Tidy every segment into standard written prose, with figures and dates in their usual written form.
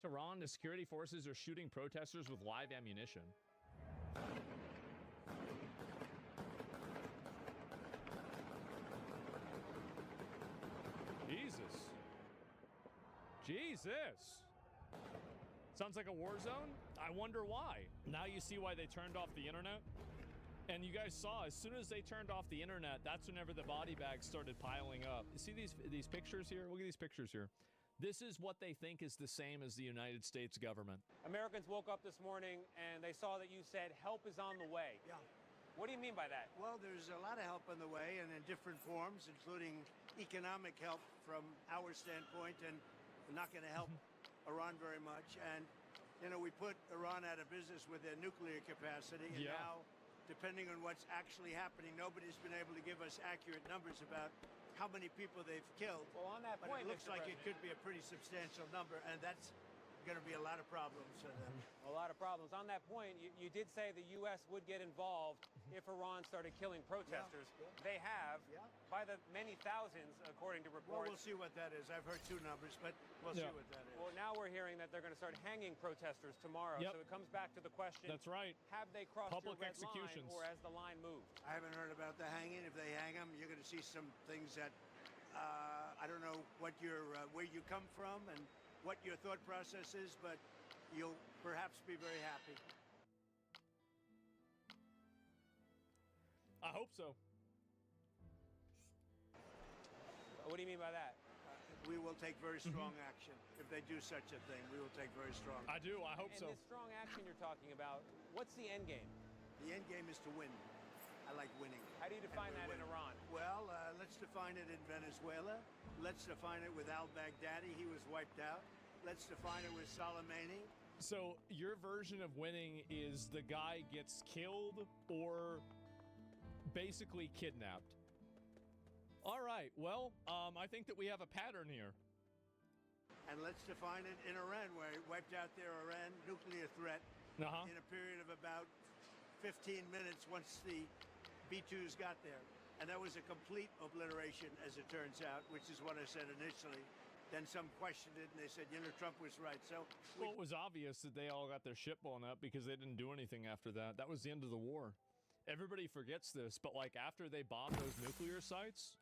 Iran, the security forces are shooting protesters with live ammunition. Jesus. Sounds like a war zone? I wonder why. Now you see why they turned off the internet? And you guys saw, as soon as they turned off the internet, that's whenever the body bags started piling up. You see these pictures here? Look at these pictures here. This is what they think is the same as the United States government. Americans woke up this morning and they saw that you said help is on the way. Yeah. What do you mean by that? Well, there's a lot of help on the way and in different forms, including economic help from our standpoint, and we're not going to help Iran very much. And, you know, we put Iran out of business with their nuclear capacity, and now, depending on what's actually happening, nobody's been able to give us accurate numbers about how many people they've killed. Well, on that point, but it looks Mr. like President, it could be a pretty substantial number, and that's going to be a lot of problems for them. A lot of problems. On that point, you did say the U.S. would get involved if Iran started killing protesters. They have, by the many thousands, according to reports. Well, we'll see what that is. I've heard two numbers, but we'll see what that is. Well, now we're hearing that they're going to start hanging protesters tomorrow. So it comes back to the question. That's right. Have they crossed Public your red executions. line, or has the line moved? I haven't heard about the hanging. If they hang them, you're going to see some things that I don't know what your where you come from and what your thought process is, but you'll perhaps be very happy. I hope so. What do you mean by that? We will take very strong action. If they do such a thing, we will take very strong I do. I hope so. And this strong action you're talking about, what's the end game? The end game is to win. I like winning. How do you define that in Iran? Well, let's define it in Venezuela. Let's define it with al-Baghdadi. He was wiped out. Let's define it with Soleimani. So your version of winning is the guy gets killed or basically kidnapped. All right. Well, I think that we have a pattern here. And let's define it in Iran, where he wiped out their Iran nuclear threat in a period of about 15 minutes once the B-2s got there. And that was a complete obliteration, as it turns out, which is what I said initially. Then some questioned it, and they said, you know, Trump was right. So, well, it was obvious that they all got their shit blown up because they didn't do anything after that. That was the end of the war. Everybody forgets this, but like after they bombed those nuclear sites,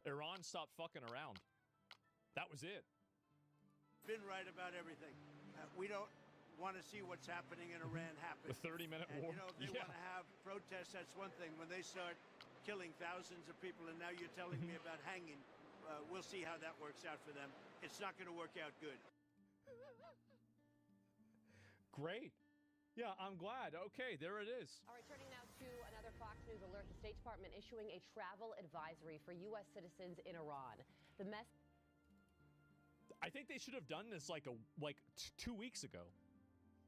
Iran stopped fucking around. That was it. Been right about everything. We don't want to see what's happening in Iran happen. The 30-minute war. You know, if they want to have protests, that's one thing. When they start killing thousands of people, and now you're telling me about hanging, we'll see how that works out for them. It's not going to work out good. Great. Yeah, I'm glad. Okay, there it is. All right, turning now to another Fox News alert. The State Department issuing a travel advisory for U.S. citizens in Iran. The mess. I think they should have done this like 2 weeks ago.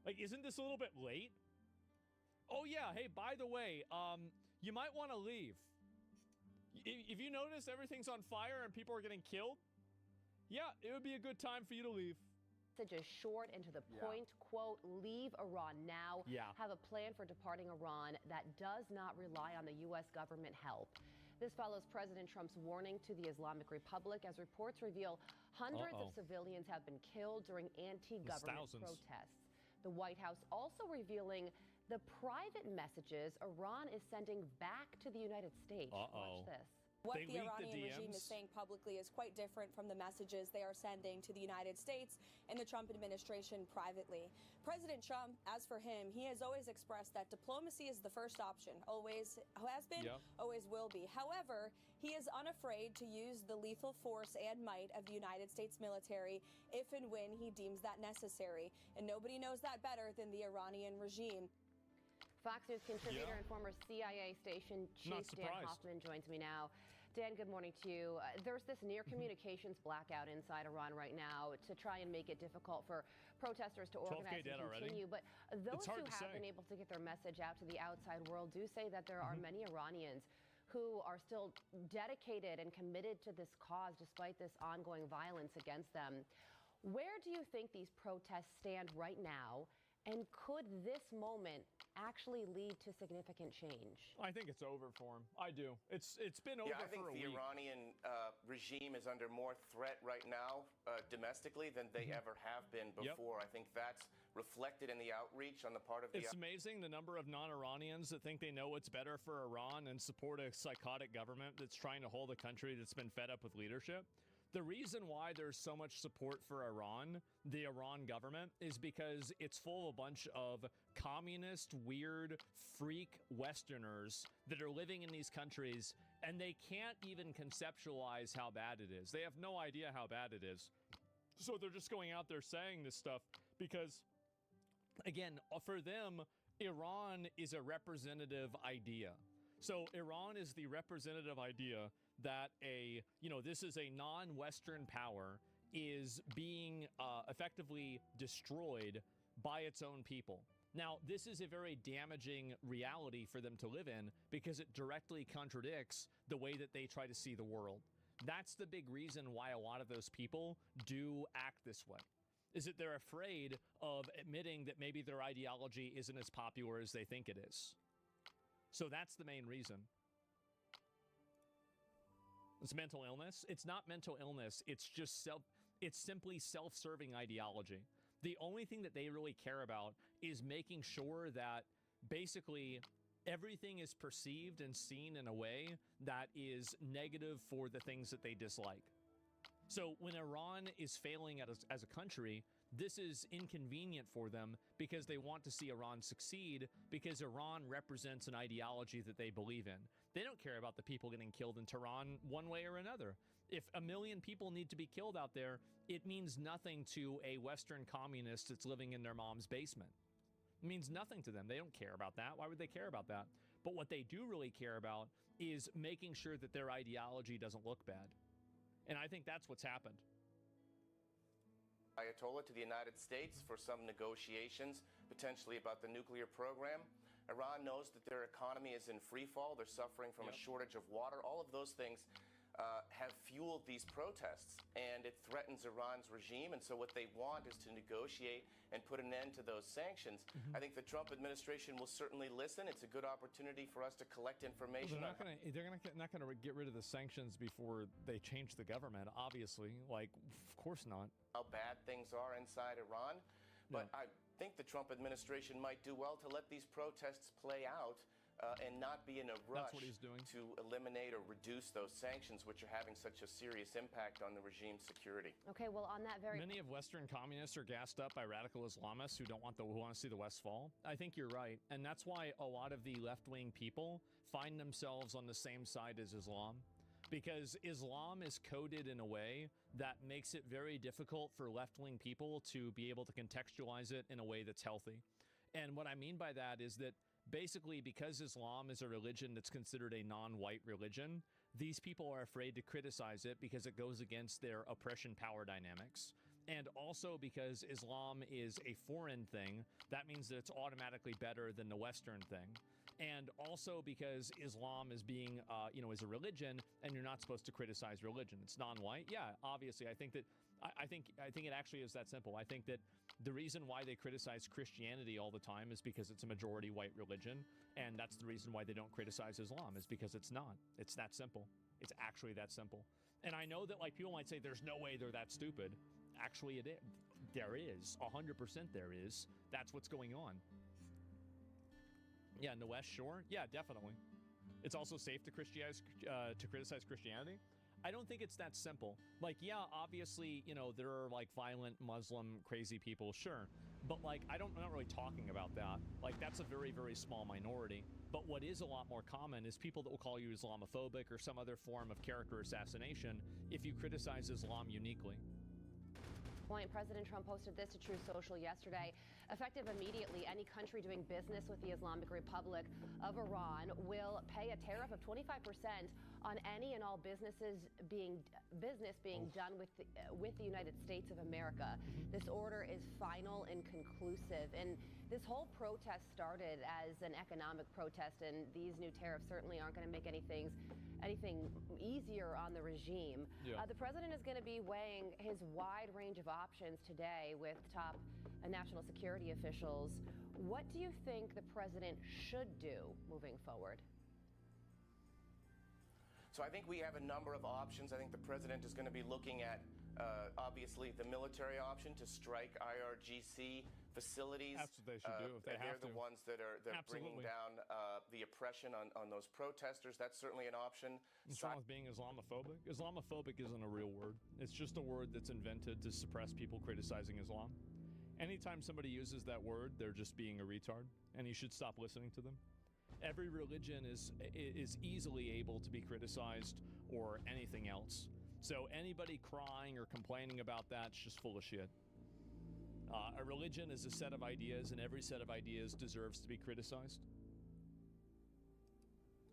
Like, isn't this a little bit late? Oh yeah, hey, by the way, you might want to leave. If you notice everything's on fire and people are getting killed, yeah, it would be a good time for you to leave. Message is short and to the point, quote, leave Iran now. Have a plan for departing Iran that does not rely on the U.S. government help. This follows President Trump's warning to the Islamic Republic as reports reveal hundreds of civilians have been killed during anti-government protests. The White House also revealing the private messages Iran is sending back to the United States. Watch this. What the Iranian regime is saying publicly is quite different from the messages they are sending to the United States and the Trump administration privately. President Trump, as for him, he has always expressed that diplomacy is the first option, always has been, always will be. However, he is unafraid to use the lethal force and might of the United States military if and when he deems that necessary. And nobody knows that better than the Iranian regime. Fox News contributor and former CIA station chief Dan Hoffman joins me now. Dan, good morning to you. There's this near communications blackout inside Iran right now to try and make it difficult for protesters to organize and continue. But those who have been able to get their message out to the outside world do say that there are many Iranians who are still dedicated and committed to this cause despite this ongoing violence against them. Where do you think these protests stand right now? And could this moment actually lead to significant change? I think it's over for him. I do. It's been over I think for a the week. Iranian regime is under more threat right now domestically than they ever have been before. I think that's reflected in the outreach on the part of the... It's amazing the number of non-Iranians that think they know what's better for Iran and support a psychotic government that's trying to hold a country that's been fed up with leadership. The reason why there's so much support for Iran, the Iran government, is because it's full of a bunch of communist, weird, freak Westerners that are living in these countries, and they can't even conceptualize how bad it is. They have no idea how bad it is. So they're just going out there saying this stuff because, again, for them, Iran is a representative idea. So Iran is the representative idea that this is a non-Western power is being effectively destroyed by its own people. Now, this is a very damaging reality for them to live in because it directly contradicts the way that they try to see the world. That's the big reason why a lot of those people do act this way, is that they're afraid of admitting that maybe their ideology isn't as popular as they think it is. So that's the main reason. It's mental illness. It's not mental illness. It's just it's simply self-serving ideology. The only thing that they really care about is making sure that basically everything is perceived and seen in a way that is negative for the things that they dislike. So when Iran is failing as a country, this is inconvenient for them because they want to see Iran succeed because Iran represents an ideology that they believe in. They don't care about the people getting killed in Tehran one way or another. If 1 million people need to be killed out there, it means nothing to a Western communist that's living in their mom's basement. It means nothing to them. They don't care about that. Why would they care about that? But what they do really care about is making sure that their ideology doesn't look bad. And I think that's what's happened. Ayatollah to the United States for some negotiations, potentially about the nuclear program. Iran knows that their economy is in free fall. They're suffering from a shortage of water. All of those things have fueled these protests, and it threatens Iran's regime. And so what they want is to negotiate and put an end to those sanctions. I think the Trump administration will certainly listen. It's a good opportunity for us to collect information. Well, they're not going to get rid of the sanctions before they change the government, obviously. Like, of course not. How bad things are inside Iran. But I think the Trump administration might do well to let these protests play out and not be in a rush to eliminate or reduce those sanctions, which are having such a serious impact on the regime's security. Okay, well, on that very... Many of Western communists are gassed up by radical Islamists who want to see the West fall. I think you're right. And that's why a lot of the left-wing people find themselves on the same side as Islam. Because Islam is coded in a way that makes it very difficult for left-wing people to be able to contextualize it in a way that's healthy. And what I mean by that is that basically, because Islam is a religion that's considered a non-white religion, these people are afraid to criticize it because it goes against their oppression power dynamics. And also because Islam is a foreign thing, that means that it's automatically better than the Western thing. And also because Islam is being, is a religion, and you're not supposed to criticize religion. It's non-white. Yeah, obviously. I think it actually is that simple. I think that the reason why they criticize Christianity all the time is because it's a majority white religion, and that's the reason why they don't criticize Islam, is because it's not. It's that simple. It's actually that simple. And I know that people might say there's no way they're that stupid. Actually, it is. There is. 100% there is. That's what's going on. Yeah, in the West, sure. Yeah, definitely. It's also safe to criticize Christianity. I don't think it's that simple. Obviously, there are violent Muslim crazy people, sure. But I'm not really talking about that. That's a very, very small minority. But what is a lot more common is people that will call you Islamophobic or some other form of character assassination if you criticize Islam uniquely. President Trump posted this to Truth Social yesterday. Effective immediately, any country doing business with the Islamic Republic of Iran will pay a tariff of 25% on any and all business being done with the United States of America. This order is final and conclusive. And This whole protest started as an economic protest, and these new tariffs certainly aren't going to make anything easier on the regime. Yeah. The president is going to be weighing his wide range of options today with top national security officials. What do you think the president should do moving forward? So I think we have a number of options. I think the president is going to be looking at, obviously, the military option to strike IRGC facilities. That's what they should do if they have to. They're the ones that are bringing down the oppression on those protesters. That's certainly an option. What's wrong with being Islamophobic? Islamophobic isn't a real word. It's just a word that's invented to suppress people criticizing Islam. Anytime somebody uses that word, they're just being a retard, and you should stop listening to them. Every religion is easily able to be criticized or anything else. So anybody crying or complaining about that's just full of shit. A religion is a set of ideas, and every set of ideas deserves to be criticized.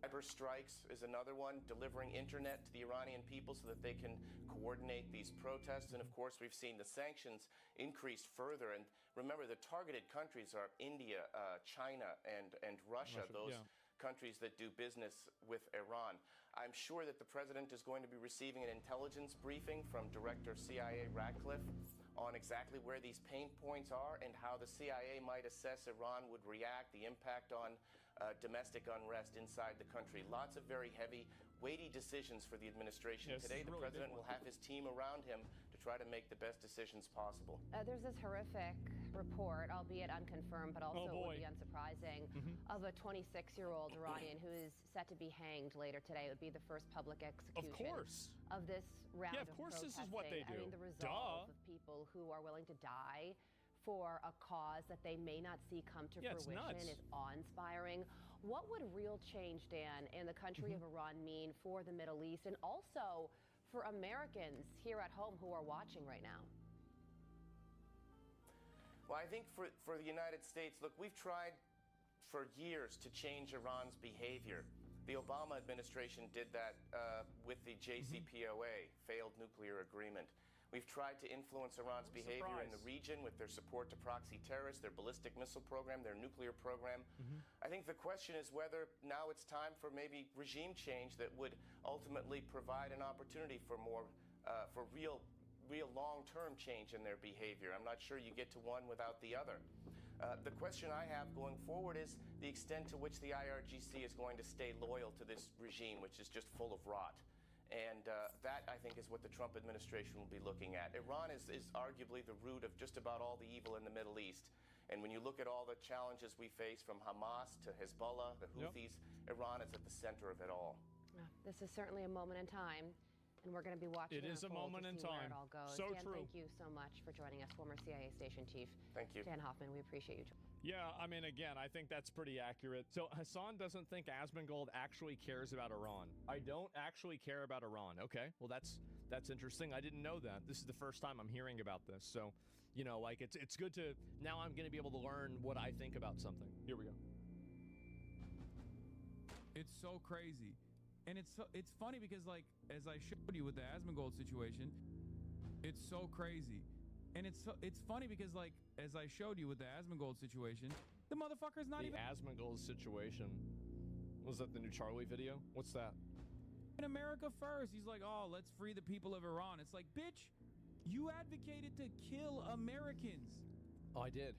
Cyber strikes is another one, delivering internet to the Iranian people so that they can coordinate these protests. And of course, we've seen the sanctions increase further. And remember, the targeted countries are India, China, and Russia, those countries that do business with Iran. I'm sure that the president is going to be receiving an intelligence briefing from Director CIA Ratcliffe on exactly where these pain points are and how the CIA might assess Iran would react, the impact on domestic unrest inside the country. Lots of very heavy, weighty decisions for the administration. Today, the president will have his team around him to try to make the best decisions possible. There's this horrific report, albeit unconfirmed, but also it would be unsurprising, of a 26-year-old Iranian who is set to be hanged later today. It would be the first public execution of this round of protesting. This is what they do. I mean, the resolve of people who are willing to die for a cause that they may not see come to fruition is awe-inspiring. What would real change, Dan, in the country of Iran mean for the Middle East and also for Americans here at home who are watching right now? Well, I think for the United States, look, we've tried for years to change Iran's behavior. The Obama administration did that with the JCPOA, failed nuclear agreement. We've tried to influence Iran's behavior in the region with their support to proxy terrorists, their ballistic missile program, their nuclear program. I think the question is whether now it's time for maybe regime change that would ultimately provide an opportunity for more, for real long-term change in their behavior. I'm not sure you get to one without the other. The question I have going forward is the extent to which the IRGC is going to stay loyal to this regime, which is just full of rot. And that, I think, is what the Trump administration will be looking at. Iran is arguably the root of just about all the evil in the Middle East. And when you look at all the challenges we face from Hamas to Hezbollah, the Houthis, Iran is at the center of it all. This is certainly a moment in time, and we're going to be watching it is a moment in time. Where it all goes. So Dan, true. Thank you so much for joining us, former CIA station chief. Thank you. Dan Hoffman, we appreciate you. Yeah, I mean, again, I think that's pretty accurate. So Hassan doesn't think Asmongold actually cares about Iran. I don't actually care about Iran. Okay, well, that's interesting. I didn't know that. This is the first time I'm hearing about this. So, you know, like it's good to, now I'm going to be able to learn what I think about something. Here we go. It's so crazy. And it's funny because, like, as I showed you with the Asmongold situation, it's so crazy. And it's funny because, like, as I showed you with the Asmongold situation, the motherfucker's not even... The Asmongold situation. Was that the new Charlie video? What's that? In America first. He's like, oh, let's free the people of Iran. It's like, bitch, you advocated to kill Americans. Oh, I did.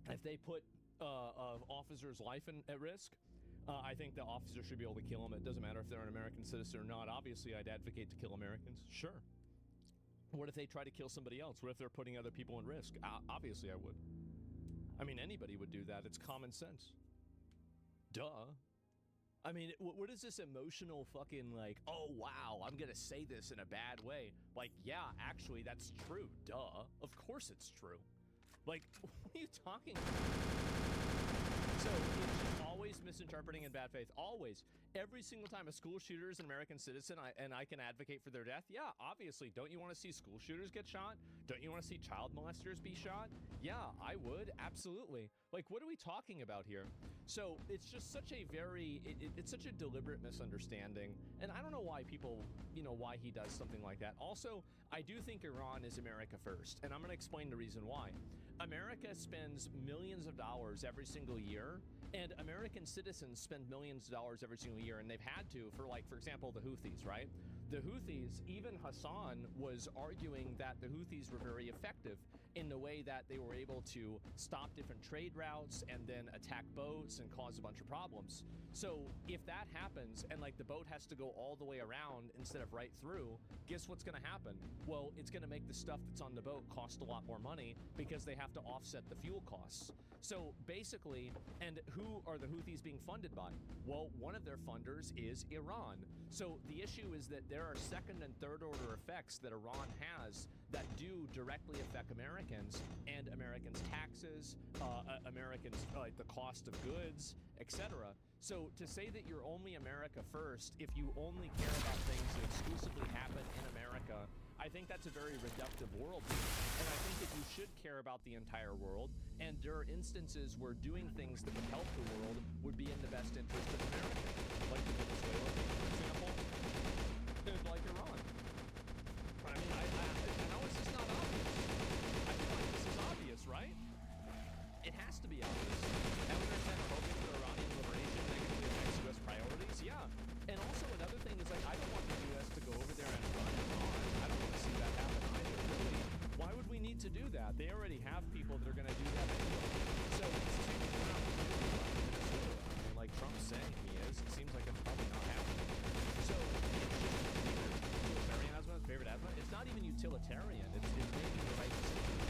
If they put officer's life at risk, I think the officer should be able to kill him. It doesn't matter if they're an American citizen or not. Obviously, I'd advocate to kill Americans. Sure. What if they try to kill somebody else? What if they're putting other people in risk? Obviously, I would. I mean, anybody would do that. It's common sense. Duh. I mean, what is this emotional fucking like, oh, wow, I'm going to say this in a bad way. Like, yeah, actually, that's true. Duh. Of course it's true. Like, what are you talking about? So it's just always misinterpreting in bad faith. Always. Every single time a school shooter is an American citizen and I can advocate for their death, yeah, obviously. Don't you want to see school shooters get shot? Don't you want to see child molesters be shot? Yeah, I would. Absolutely. Like, what are we talking about here? So it's just such a very, it's such a deliberate misunderstanding. And I don't know why people, why he does something like that. Also, I do think Iran is America first. And I'm going to explain the reason why. America spends millions of dollars every single year, and American citizens spend millions of dollars every single year, and they've had to for, like, for example, the Houthis, right? The Houthis, even Hassan was arguing that the Houthis were very effective in the way that they were able to stop different trade routes and then attack boats and cause a bunch of problems. So if that happens and like the boat has to go all the way around instead of right through, guess what's going to happen? Well, it's going to make the stuff that's on the boat cost a lot more money because they have to offset the fuel costs. So basically, and who are the Houthis being funded by? Well, one of their funders is Iran. So the issue is that there are second and third order effects that Iran has that do directly affect Americans and Americans' taxes, Americans, like the cost of goods, etc. So to say that you're only America first if you only care about things that exclusively happen in America, I think that's a very reductive worldview. And I think that you should care about the entire world, and there are instances where doing things that would help the world would be in the best interest of America, like the Venezuela thing, for example, and like Iran. I mean, how is this not obvious? I feel like this is obvious, right? It has to be obvious. And we understand hoping for Iranian liberation negatively affects U.S. priorities, yeah. And also another thing is, like, I don't want the U.S. to go over there and run Iran. I don't want to see that happen either, really. Why would we need to do that? They already have people that are going to do that anyway. So it's too not to do Venezuela. I mean, like Trump's saying he is, it seems like it's probably not happening. So it's just weird. Utilitarianism, favorite asthma, it's not even utilitarian. It's making the right decision.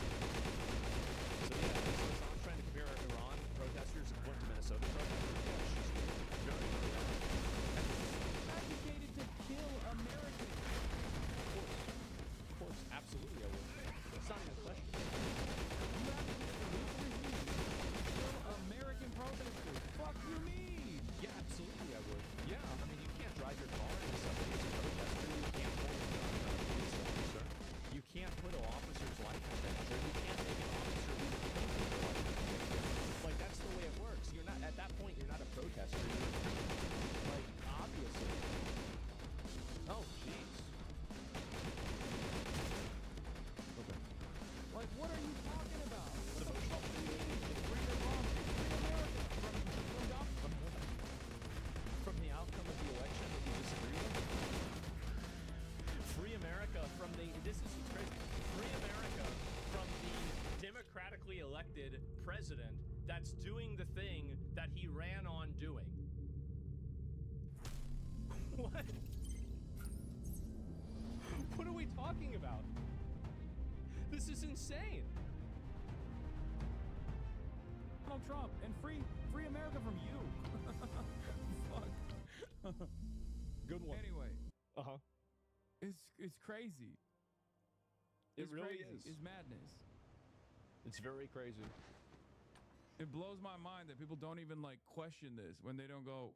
So yeah, so someone's trying to compare Iran protesters equivalent to Minnesota protesters. Yeah, it's just very, very bad. Advocated to kill Americans. Of course, absolutely I would. It's not even a question. You advocated for this regime to kill American protesters. Fuck you mean? Yeah, absolutely I would. Yeah, I mean, you can't drive your car into somebody who's a protester. You can't hold a gun on a police officer. You can't put an officer's life in danger. You can't make an officer who's a police life in danger. Like, that's the way it works. You're not, at that point, you're not a protester. You're, like, obviously. Oh, jeez. Okay. Like, what are you talking about? What emotional? Free Iran, free America From the outcome of the election that you disagree with? Free America from the, this is crazy, free America from the democratically elected president that's doing the thing that he ran on doing. What? What are we talking about? This is insane. Donald Trump and free America from you. Fuck. Good one. Anyway. Uh-huh. It's crazy. It really crazy. is. It's madness. It's very crazy. It blows my mind that people don't even like question this when they don't go,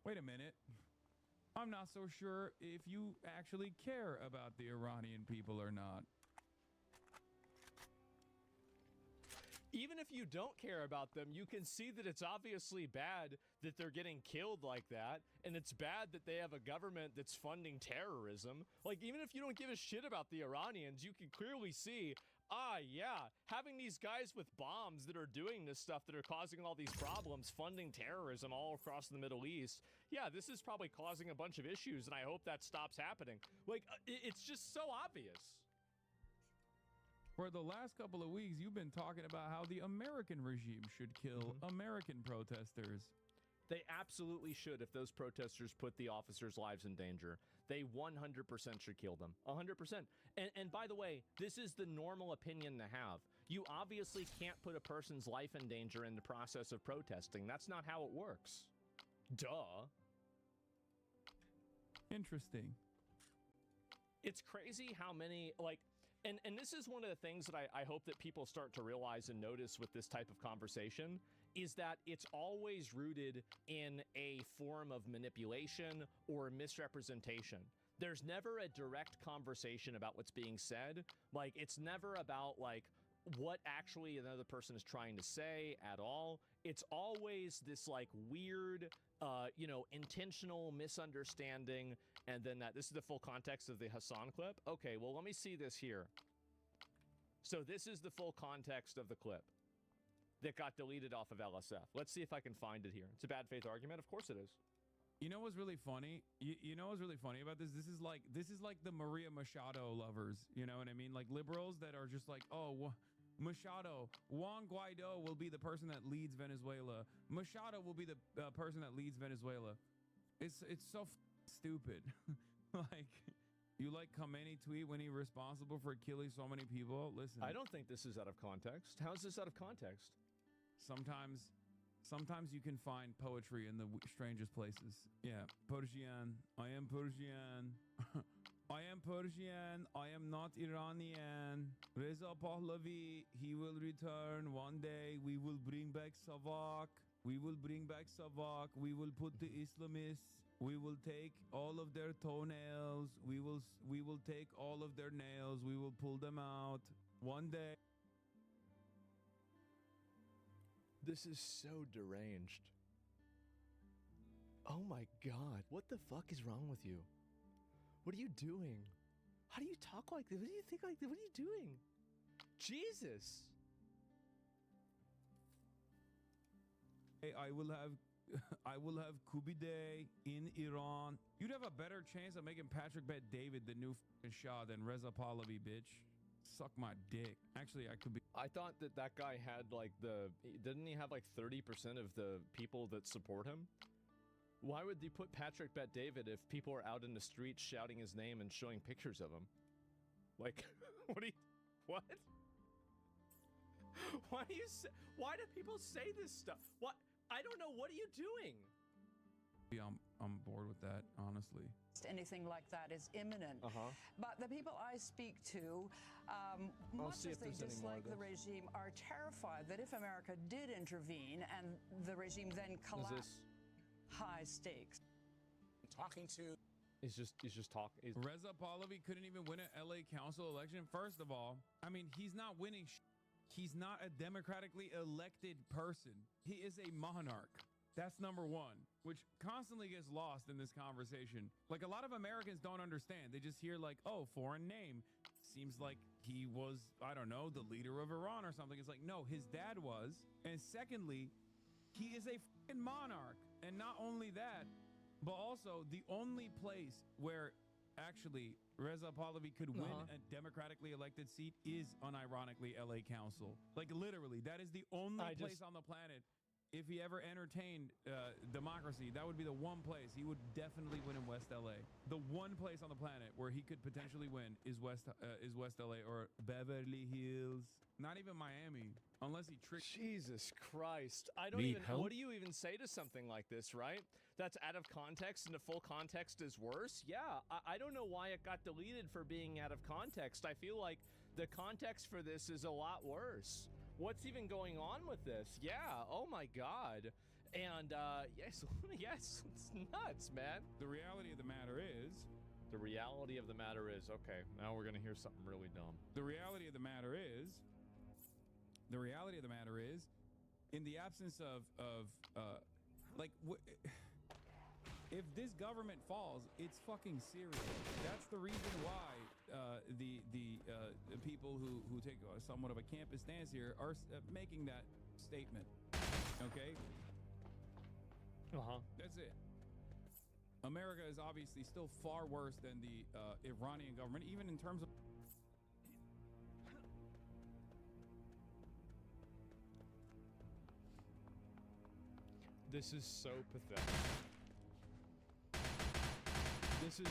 wait a minute. I'm not so sure if you actually care about the Iranian people or not. Even if you don't care about them, you can see that it's obviously bad that they're getting killed like that, and it's bad that they have a government that's funding terrorism. Like, even if you don't give a shit about the Iranians, you can clearly see, yeah, having these guys with bombs that are doing this stuff that are causing all these problems, funding terrorism all across the Middle East, yeah, this is probably causing a bunch of issues, and I hope that stops happening. Like, it's just so obvious. For the last couple of weeks, you've been talking about how the American regime should kill American protesters. They absolutely should if those protesters put the officers' lives in danger. They 100% should kill them. 100%. And by the way, this is the normal opinion to have. You obviously can't put a person's life in danger in the process of protesting. That's not how it works. Duh. Interesting. It's crazy how many, like, and this is one of the things that I hope that people start to realize and notice with this type of conversation, is that it's always rooted in a form of manipulation or misrepresentation. There's never a direct conversation about what's being said. Like, it's never about, like, what actually another person is trying to say at all. It's always this, like, weird, intentional misunderstanding. And then this is the full context of the Hassan clip. Okay, well, let me see this here. So this is the full context of the clip that got deleted off of LSF. Let's see if I can find it here. It's a bad faith argument. Of course it is. You know what's really funny? You know what's really funny about this? This is like the Maria Machado lovers. You know what I mean? Like liberals that are just like, oh, Machado, Juan Guaido will be the person that leads Venezuela. Machado will be the person that leads Venezuela. It's so stupid. Like, you like Khomeini tweet when he responsible for killing so many people? Listen, I don't think this is out of context. How is this out of context? Sometimes you can find poetry in the strangest places. Yeah, Persian. I am Persian. I am Persian. I am not Iranian. Reza Pahlavi, he will return one day. We will bring back Savak. We will bring back Savak. We will put the Islamists. We will take all of their toenails. We will take all of their nails. We will pull them out one day. This is so deranged. Oh my God. What the fuck is wrong with you? What are you doing? How do you talk like this? What do you think like this? What are you doing? Jesus. Hey, I will have Kubi Day in Iran. You'd have a better chance of making Patrick Bet David the new Shah than Reza Pahlavi, bitch. Suck my dick. Actually, I could be. I thought that guy had like didn't he have like 30% of the people that support him? Why would they put Patrick Bet David if people are out in the streets shouting his name and showing pictures of him? Like, what? Why do people say this stuff? What? I don't know. What are you doing? I'm bored with that, honestly. Anything like that is imminent. But the people I speak to, much as they dislike the regime, are terrified that if America did intervene and the regime then collapsed, high stakes. Talking to... He's just talking. Reza Pahlavi couldn't even win an LA council election. First of all, I mean, he's not winning. He's not a democratically elected person. He is a monarch. That's number one, which constantly gets lost in this conversation. Like, a lot of Americans don't understand. They just hear like, oh, foreign name. Seems like he was, I don't know, the leader of Iran or something. It's like, no, his dad was. And secondly, he is a fucking monarch. And not only that, but also the only place where actually Reza Pahlavi could win a democratically elected seat is unironically LA Council. Like, literally, that is the only place on the planet. If he ever entertained democracy, that would be the one place he would definitely win in West LA. The one place on the planet where he could potentially win is West LA or Beverly Hills. Not even Miami, unless he tricks. Jesus Christ! I don't even. What do you even say to something like this? Right? That's out of context, and the full context is worse. Yeah, I don't know why it got deleted for being out of context. I feel like the context for this is a lot worse. What's even going on with this? Yeah, oh my God. And yes, it's nuts, man. The reality of the matter is, okay, now we're gonna hear something really dumb. The reality of the matter is, in the absence of if this government falls, it's fucking serious. That's the reason why the people who take somewhat of a campus stance here are making that statement. Okay? That's it. America is obviously still far worse than the Iranian government, even in terms of... This is so pathetic. This is...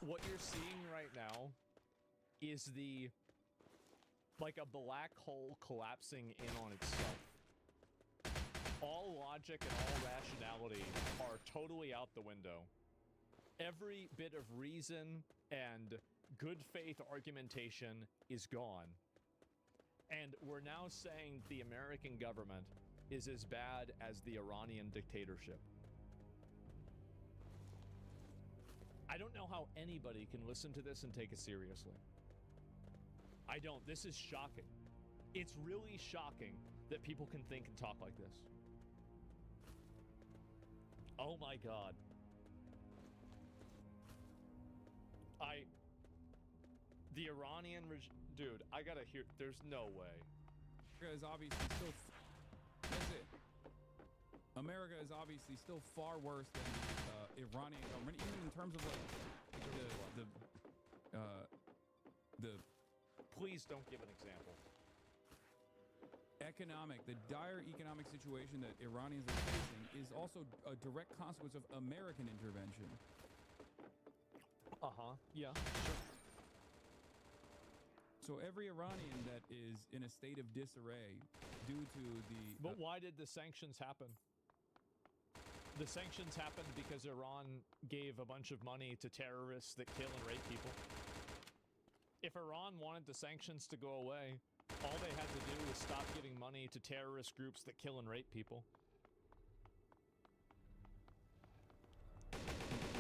What you're seeing right now is like a black hole collapsing in on itself. All logic and all rationality are totally out the window. Every bit of reason and good faith argumentation is gone. And we're now saying the American government is as bad as the Iranian dictatorship. I don't know how anybody can listen to this and take it seriously. I don't. This is shocking. It's really shocking that people can think and talk like this. Oh my God. The Iranian regime, dude, I gotta hear, there's no way. America is obviously still, America is obviously still far worse than the Iranian government, even in terms of like the Please don't give an example. The dire economic situation that Iranians are facing is also a direct consequence of American intervention. Yeah, sure. So every Iranian that is in a state of disarray due to the... But why did the sanctions happen? The sanctions happened because Iran gave a bunch of money to terrorists that kill and rape people. If Iran wanted the sanctions to go away, all they had to do was stop giving money to terrorist groups that kill and rape people.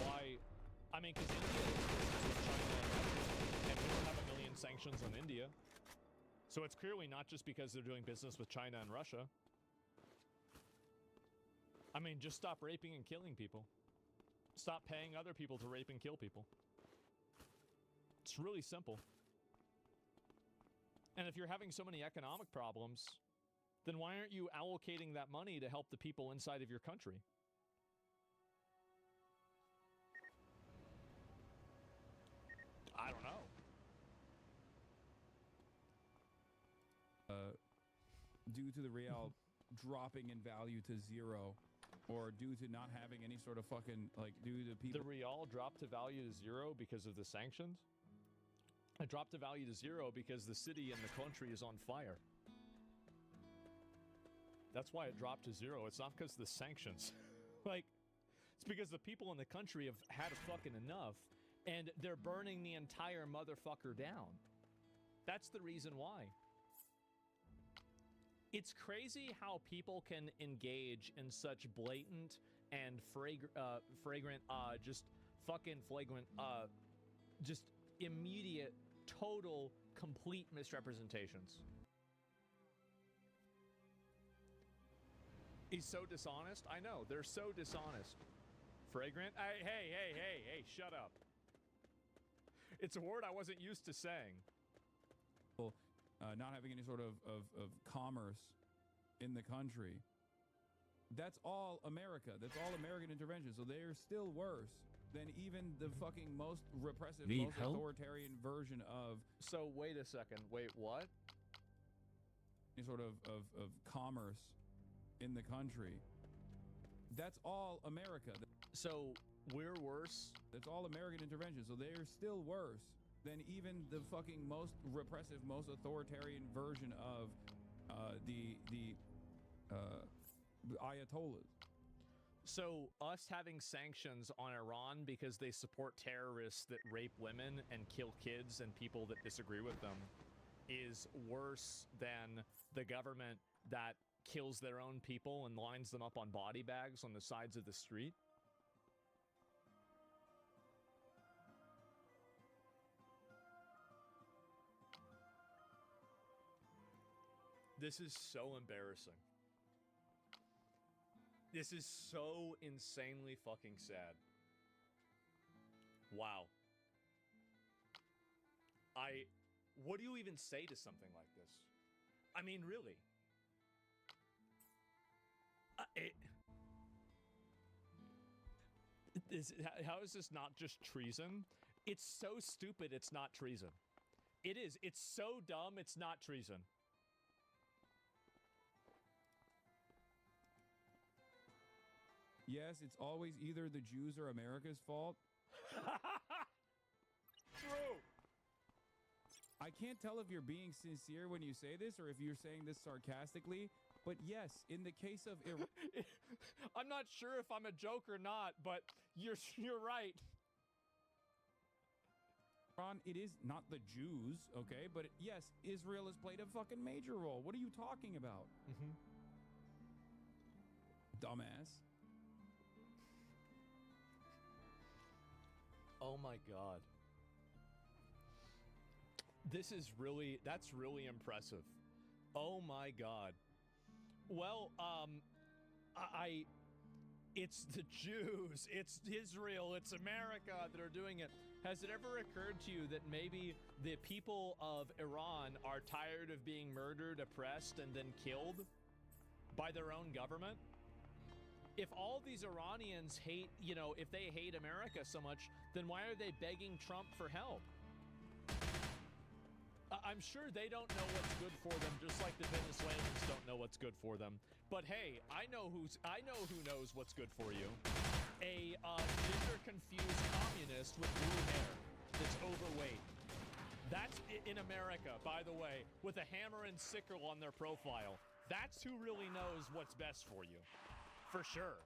Why? I mean, because India is with China and we don't have a million sanctions on India. So it's clearly not just because they're doing business with China and Russia. I mean, just stop raping and killing people. Stop paying other people to rape and kill people. It's really simple. And if you're having so many economic problems, then why aren't you allocating that money to help the people inside of your country? I don't know. Due to the real dropping in value to zero, or due to not having any sort of fucking, like, due to people... The real dropped to value to zero because of the sanctions? It dropped to value to zero because the city and the country is on fire. That's why it dropped to zero. It's not because of the sanctions. Like, it's because the people in the country have had fucking enough, and they're burning the entire motherfucker down. That's the reason why. It's crazy how people can engage in such blatant and flagrant, just fucking flagrant, just immediate, total, complete misrepresentations. He's so dishonest. I know, they're so dishonest. Fragrant? Hey, shut up. It's a word I wasn't used to saying. Not having any sort of commerce in the country. That's all America. That's all American intervention. So they're still worse than even the fucking most repressive, most authoritarian version of... So wait a second. Wait, what? Any sort of commerce in the country. That's all America. So we're worse? That's all American intervention. So they're still worse than even the fucking most repressive, most authoritarian version of the Ayatollahs. So us having sanctions on Iran because they support terrorists that rape women and kill kids and people that disagree with them is worse than the government that kills their own people and lines them up on body bags on the sides of the street? This is so embarrassing. This is so insanely fucking sad. Wow. What do you even say to something like this? I mean, really. How is this not just treason? It's so stupid, it's not treason. It is. It's so dumb, it's not treason. Yes, it's always either the Jews or America's fault. True. I can't tell if you're being sincere when you say this or if you're saying this sarcastically, but yes, in the case of Iran... I'm not sure if I'm a joke or not, but you're right. Iran, it is not the Jews, okay? But yes, Israel has played a fucking major role. What are you talking about? Dumbass. Oh my God. That's really impressive. Oh my God. Well, it's the Jews, it's Israel, it's America that are doing it. Has it ever occurred to you that maybe the people of Iran are tired of being murdered, oppressed, and then killed by their own government? If all these Iranians hate, if they hate America so much, then why are they begging Trump for help? I'm sure they don't know what's good for them, just like the Venezuelans don't know what's good for them. But hey, I know who knows what's good for you. A gender-confused communist with blue hair that's overweight. That's in America, by the way, with a hammer and sickle on their profile. That's who really knows what's best for you. For sure.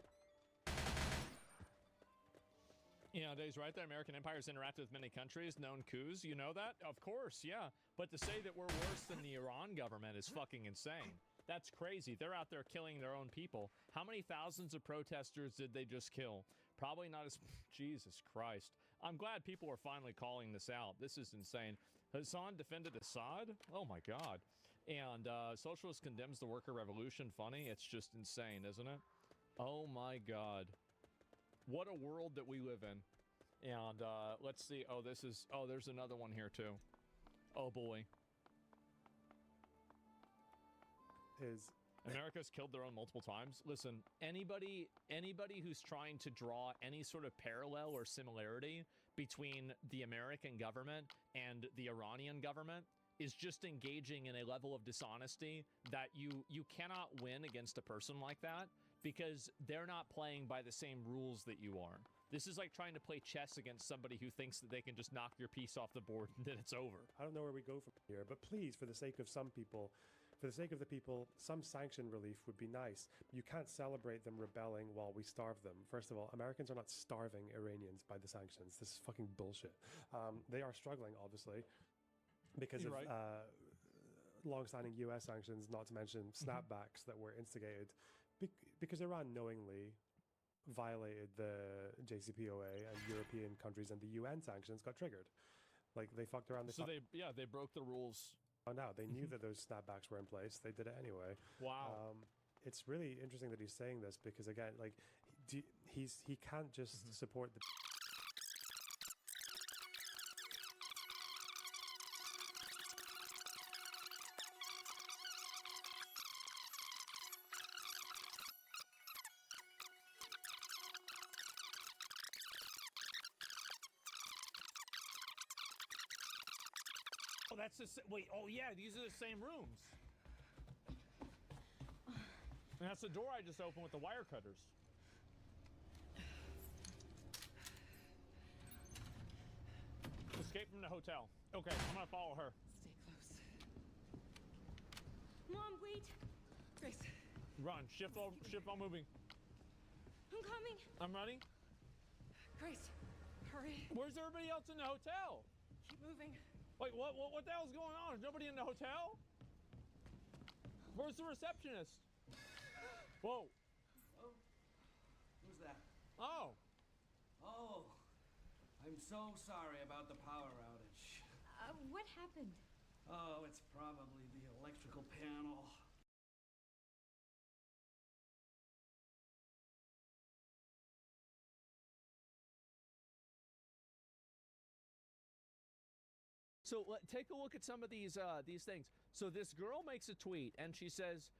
Dave's right there. American empires interacted with many countries, known coups. You know that? Of course, yeah. But to say that we're worse than the Iran government is fucking insane. That's crazy. They're out there killing their own people. How many thousands of protesters did they just kill? Probably not as... Jesus Christ. I'm glad people are finally calling this out. This is insane. Hassan defended Assad? Oh my God. And Socialist condemns the worker revolution. Funny? It's just insane, isn't it? Oh my God. What a world that we live in. And let's see. Oh, there's another one here too. Oh boy. America's killed their own multiple times. Listen, anybody who's trying to draw any sort of parallel or similarity between the American government and the Iranian government is just engaging in a level of dishonesty that you cannot win against a person like that, because they're not playing by the same rules that you are. This is like trying to play chess against somebody who thinks that they can just knock your piece off the board and then it's over. I don't know where we go from here, but please, for the sake of some people, for the sake of the people, some sanction relief would be nice. You can't celebrate them rebelling while we starve them. First of all, Americans are not starving Iranians by the sanctions. This is fucking bullshit. They are struggling, obviously, because of long-standing U.S. sanctions, not to mention snapbacks that were instigated because Iran knowingly violated the JCPOA and European countries, and the UN sanctions got triggered. Like, they fucked around. They broke the rules. Oh, no, they knew that those snapbacks were in place. They did it anyway. Wow. It's really interesting that he's saying this because, again, like, he can't just support the... Oh, that's wait, oh yeah, these are the same rooms. And that's the door I just opened with the wire cutters. Escape from the hotel. Okay, I'm gonna follow her. Stay close. Mom, wait. Grace. Run, shift while moving. I'm coming. I'm running. Grace, hurry. Where's everybody else in the hotel? Keep moving. Wait, what the hell's going on? Is nobody in the hotel? Where's the receptionist? Whoa. Oh, who's that? Oh. Oh, I'm so sorry about the power outage. What happened? Oh, it's probably the electrical panel. So take a look at some of these things. So this girl makes a tweet and she says,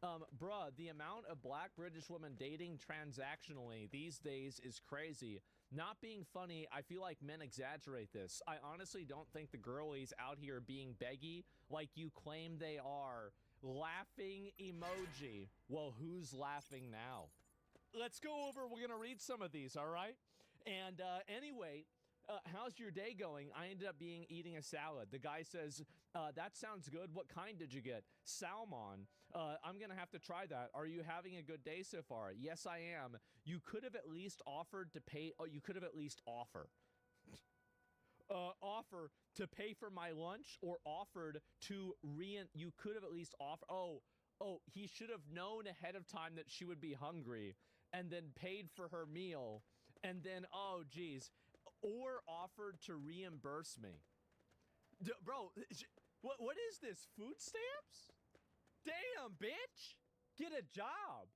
bruh, the amount of black British women dating transactionally these days is crazy. Not being funny, I feel like men exaggerate this. I honestly don't think the girlies out here being beggy like you claim they are. Laughing emoji. Well, who's laughing now? Let's go over, we're gonna read some of these, all right? And anyway, how's your day going? I ended up eating a salad. The guy says, that sounds good. What kind did you get? Salmon. I'm going to have to try that. Are you having a good day so far? Yes, I am. You could have at least offered to pay. Oh, you could have at least offer to pay for my lunch, or offered to you could have at least offered. Oh, he should have known ahead of time that she would be hungry and then paid for her meal. And then, oh, geez. Or offered to reimburse me. Bro, what is this? Food stamps? Damn, bitch! Get a job.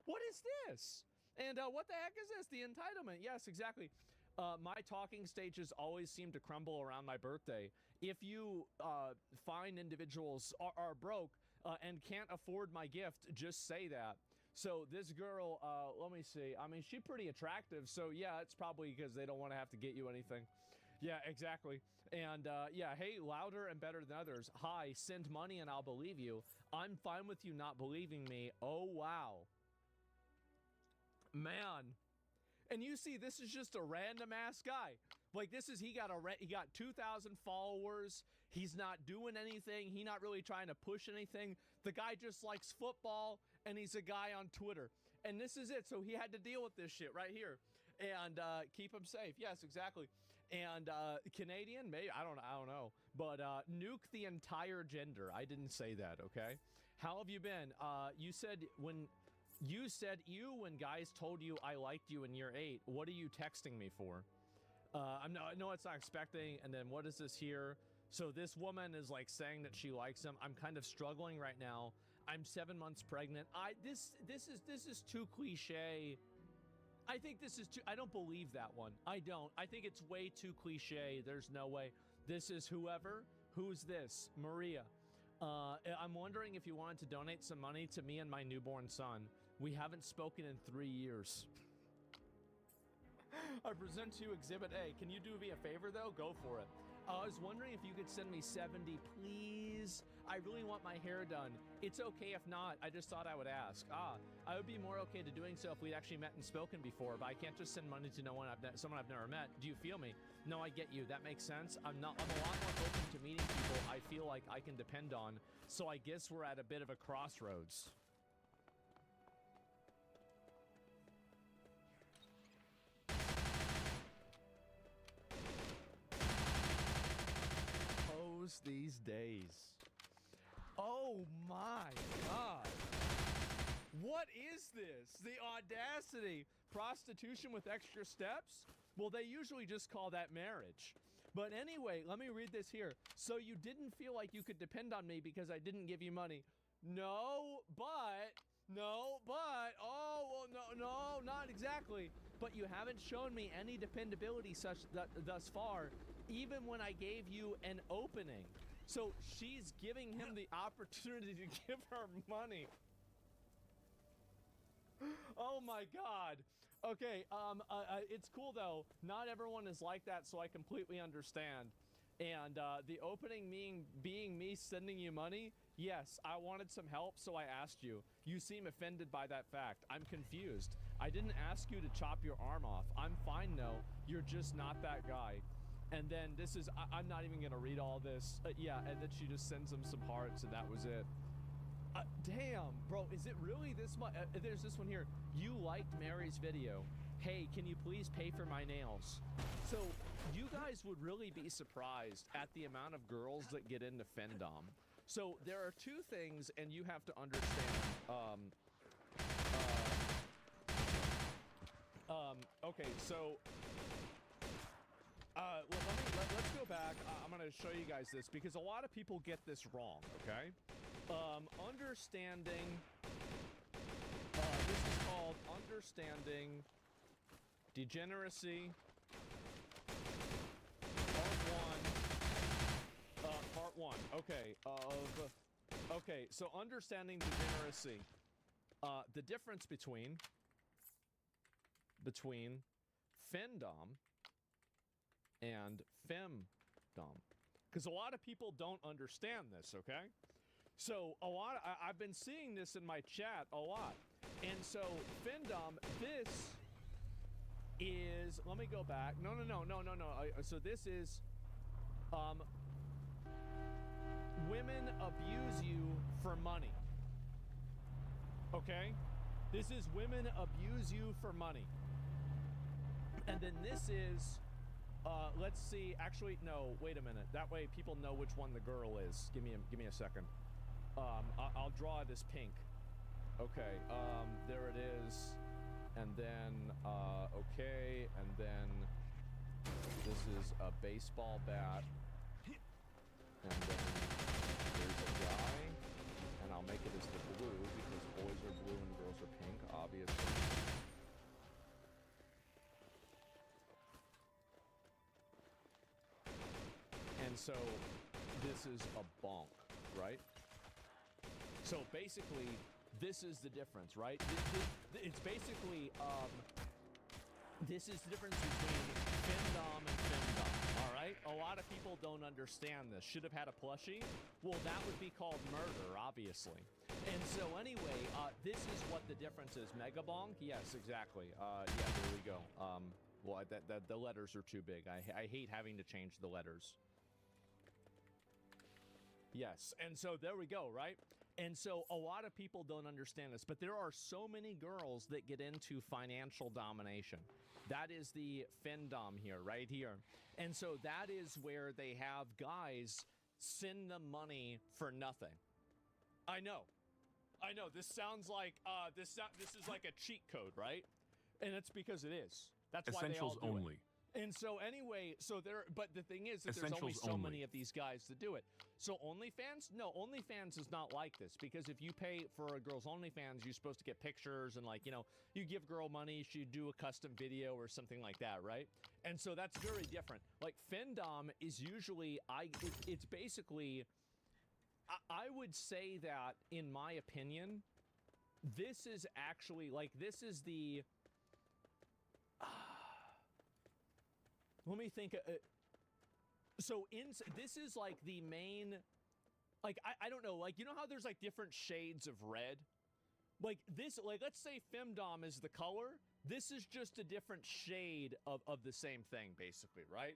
What is this? And what the heck is this? The entitlement. Yes, exactly. My talking stages always seem to crumble around my birthday. If you find individuals are broke and can't afford my gift, just say that. So this girl, let me see. I mean, she's pretty attractive. So yeah, it's probably because they don't want to have to get you anything. Yeah, exactly. And yeah, hey, louder and better than others. Hi, send money and I'll believe you. I'm fine with you not believing me. Oh, wow. Man. And you see, this is just a random ass guy. Like he got 2,000 followers. He's not doing anything. He's not really trying to push anything. The guy just likes football and he's a guy on Twitter. And this is it. So he had to deal with this shit right here and keep him safe. Yes, exactly. And Canadian, maybe, I don't know. But nuke the entire gender. I didn't say that, okay? How have you been? You said when guys told you I liked you in year 8, what are you texting me for? I know it's not expecting, and then what is this here? So this woman is like saying that she likes him. I'm kind of struggling right now. I'm 7 months pregnant. This is too cliche. I think this is too, I don't believe that one. I don't. I think it's way too cliche. There's no way. This is whoever. Who's this? Maria. I'm wondering if you wanted to donate some money to me and my newborn son. We haven't spoken in 3 years. I present to you Exhibit A. Can you do me a favor, though? Go for it. I was wondering if you could send me 70, please. I really want my hair done. It's okay if not. I just thought I would ask. I would be more okay to doing so if we'd actually met and spoken before, but I can't just send money to someone I've never met. Do you feel me? No, I get you. That makes sense. I'm a lot more open to meeting people I feel like I can depend on, so I guess we're at a bit of a crossroads. These days. Oh my God. What is this? The audacity. Prostitution with extra steps? Well, they usually just call that marriage. But anyway, let me read this here. So you didn't feel like you could depend on me because I didn't give you money. Oh, well, no, not exactly. But you haven't shown me any dependability thus far, even when I gave you an opening. So she's giving him the opportunity to give her money. Oh my God. Okay, it's cool though. Not everyone is like that, so I completely understand. And the opening being me sending you money, yes, I wanted some help, so I asked you. You seem offended by that fact. I'm confused. I didn't ask you to chop your arm off. I'm fine though. You're just not that guy. And then this is, I'm not even gonna read all this. Yeah, and then she just sends him some hearts and that was it. Damn, bro, is it really this much? There's this one here. You liked Mary's video. Hey, can you please pay for my nails? So you guys would really be surprised at the amount of girls that get into Fendom. So there are two things, and you have to understand. Okay, so let's go back. I'm gonna show you guys this because a lot of people get this wrong. Okay, understanding. This is called understanding degeneracy. Part one. Okay. Okay. So understanding degeneracy. The difference between Fendom and Femdom, because a lot of people don't understand this. Okay. So I've been seeing this in my chat a lot, and so Fendom, this is. Let me go back. No. So this is. Women abuse you for money. Okay? This is women abuse you for money. And then this is, let's see, actually, no, wait a minute. That way people know which one the girl is. Give me a second. I'll draw it as pink. Okay, there it is. And then, okay, and then this is a baseball bat. And then there's a guy, and I'll make it as the blue because boys are blue and girls are pink, obviously. so this is a bonk, right? So basically, this is the difference, right? It's basically, this is the difference between Findom and Findom, all right? A lot of people don't understand this. Should have had a plushie? Well, that would be called murder, obviously. And so anyway, this is what the difference is. Mega bonk? Yes, exactly. Yeah, there we go. Well, the letters are too big. I hate having to change the letters. Yes, and so there we go, right? And so a lot of people don't understand this, but there are so many girls that get into financial domination. That is the Findom here, right here. And so that is where they have guys send them money for nothing. I know. This sounds like this is like a cheat code, right? And it's because it is. That's why they all do only. And so anyway, but the thing is that there's only so many of these guys that do it. So OnlyFans? No, OnlyFans is not like this, because if you pay for a girl's OnlyFans, you're supposed to get pictures and, like, you know, you give girl money, she do a custom video or something like that, right? And so that's very different. Like Findom is usually, it's basically, I would say that, in my opinion, this is actually, like, this is the, let me think. This is like the main, like, I don't know, like, you know how there's like different shades of red? Like this, like, let's say Femdom is the color. This is just a different shade of the same thing, basically, right?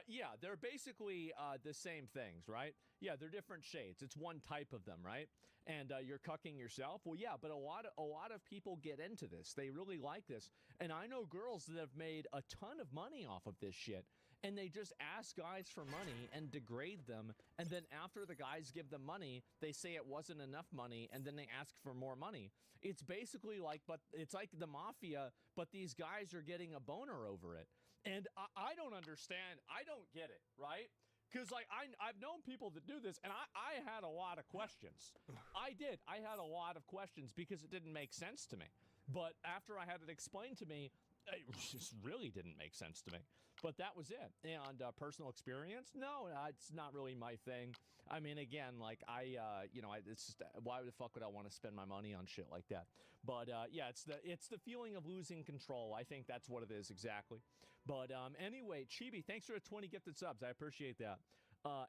Yeah, they're basically the same things, right? Yeah, they're different shades. It's one type of them, right? And you're cucking yourself. Well, yeah, but a lot of people get into this. They really like this. And I know girls that have made a ton of money off of this shit. And they just ask guys for money and degrade them. And then after the guys give them money, they say it wasn't enough money. And then they ask for more money. It's basically like, but it's like the mafia, but these guys are getting a boner over it. And I don't understand. I don't get it, right? Because, like, I've known people that do this, and I had a lot of questions. I did. I had a lot of questions because it didn't make sense to me. But after I had it explained to me, it just really didn't make sense to me. But that was it. And personal experience? No, it's not really my thing. I mean, again, like, it's just, why the fuck would I want to spend my money on shit like that? But, yeah, it's the feeling of losing control. I think that's what it is exactly. But anyway, Chibi, thanks for the 20 gifted subs. I appreciate that.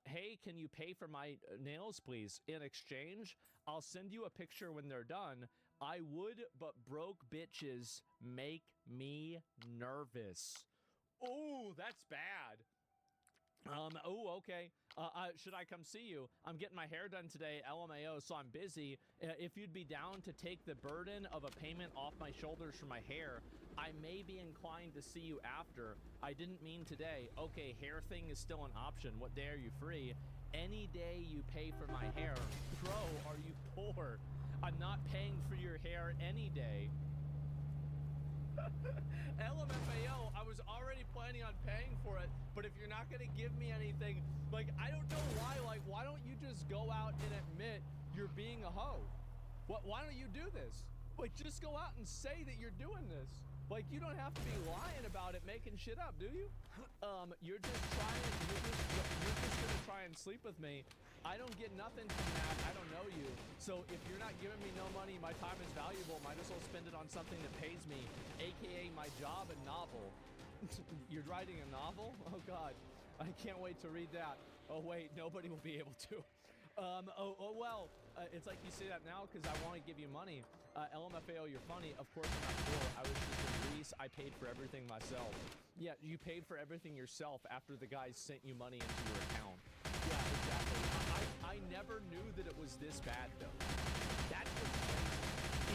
Hey, can you pay for my nails, please? In exchange, I'll send you a picture when they're done. I would, but broke bitches make me nervous. Oh, that's bad. Oh, okay. Should I come see you? I'm getting my hair done today, LMAO, so I'm busy. If you'd be down to take the burden of a payment off my shoulders for my hair, I may be inclined to see you after. I didn't mean today. Okay, hair thing is still an option. What day are you free? Any day you pay for my hair. Bro, are you poor? I'm not paying for your hair any day. LMFAO, I was already planning on paying for it, but if you're not going to give me anything, like, I don't know why, like, why don't you just go out and admit you're being a hoe? Why don't you do this? Like, just go out and say that you're doing this. Like, you don't have to be lying about it, making shit up, do you? You're just gonna try and sleep with me. I don't get nothing from that. I don't know you. So if you're not giving me no money, my time is valuable. Might as well spend it on something that pays me, aka my job and novel. You're writing a novel? Oh God, I can't wait to read that. Oh wait, nobody will be able to. Well, it's like you say that now because I want to give you money. LMFAO, you're funny. Of course I'm not poor. I was just in Greece. I paid for everything myself. Yeah, you paid for everything yourself after the guys sent you money into your account. Yeah, exactly. I never knew that it was this bad, though. That's what's crazy.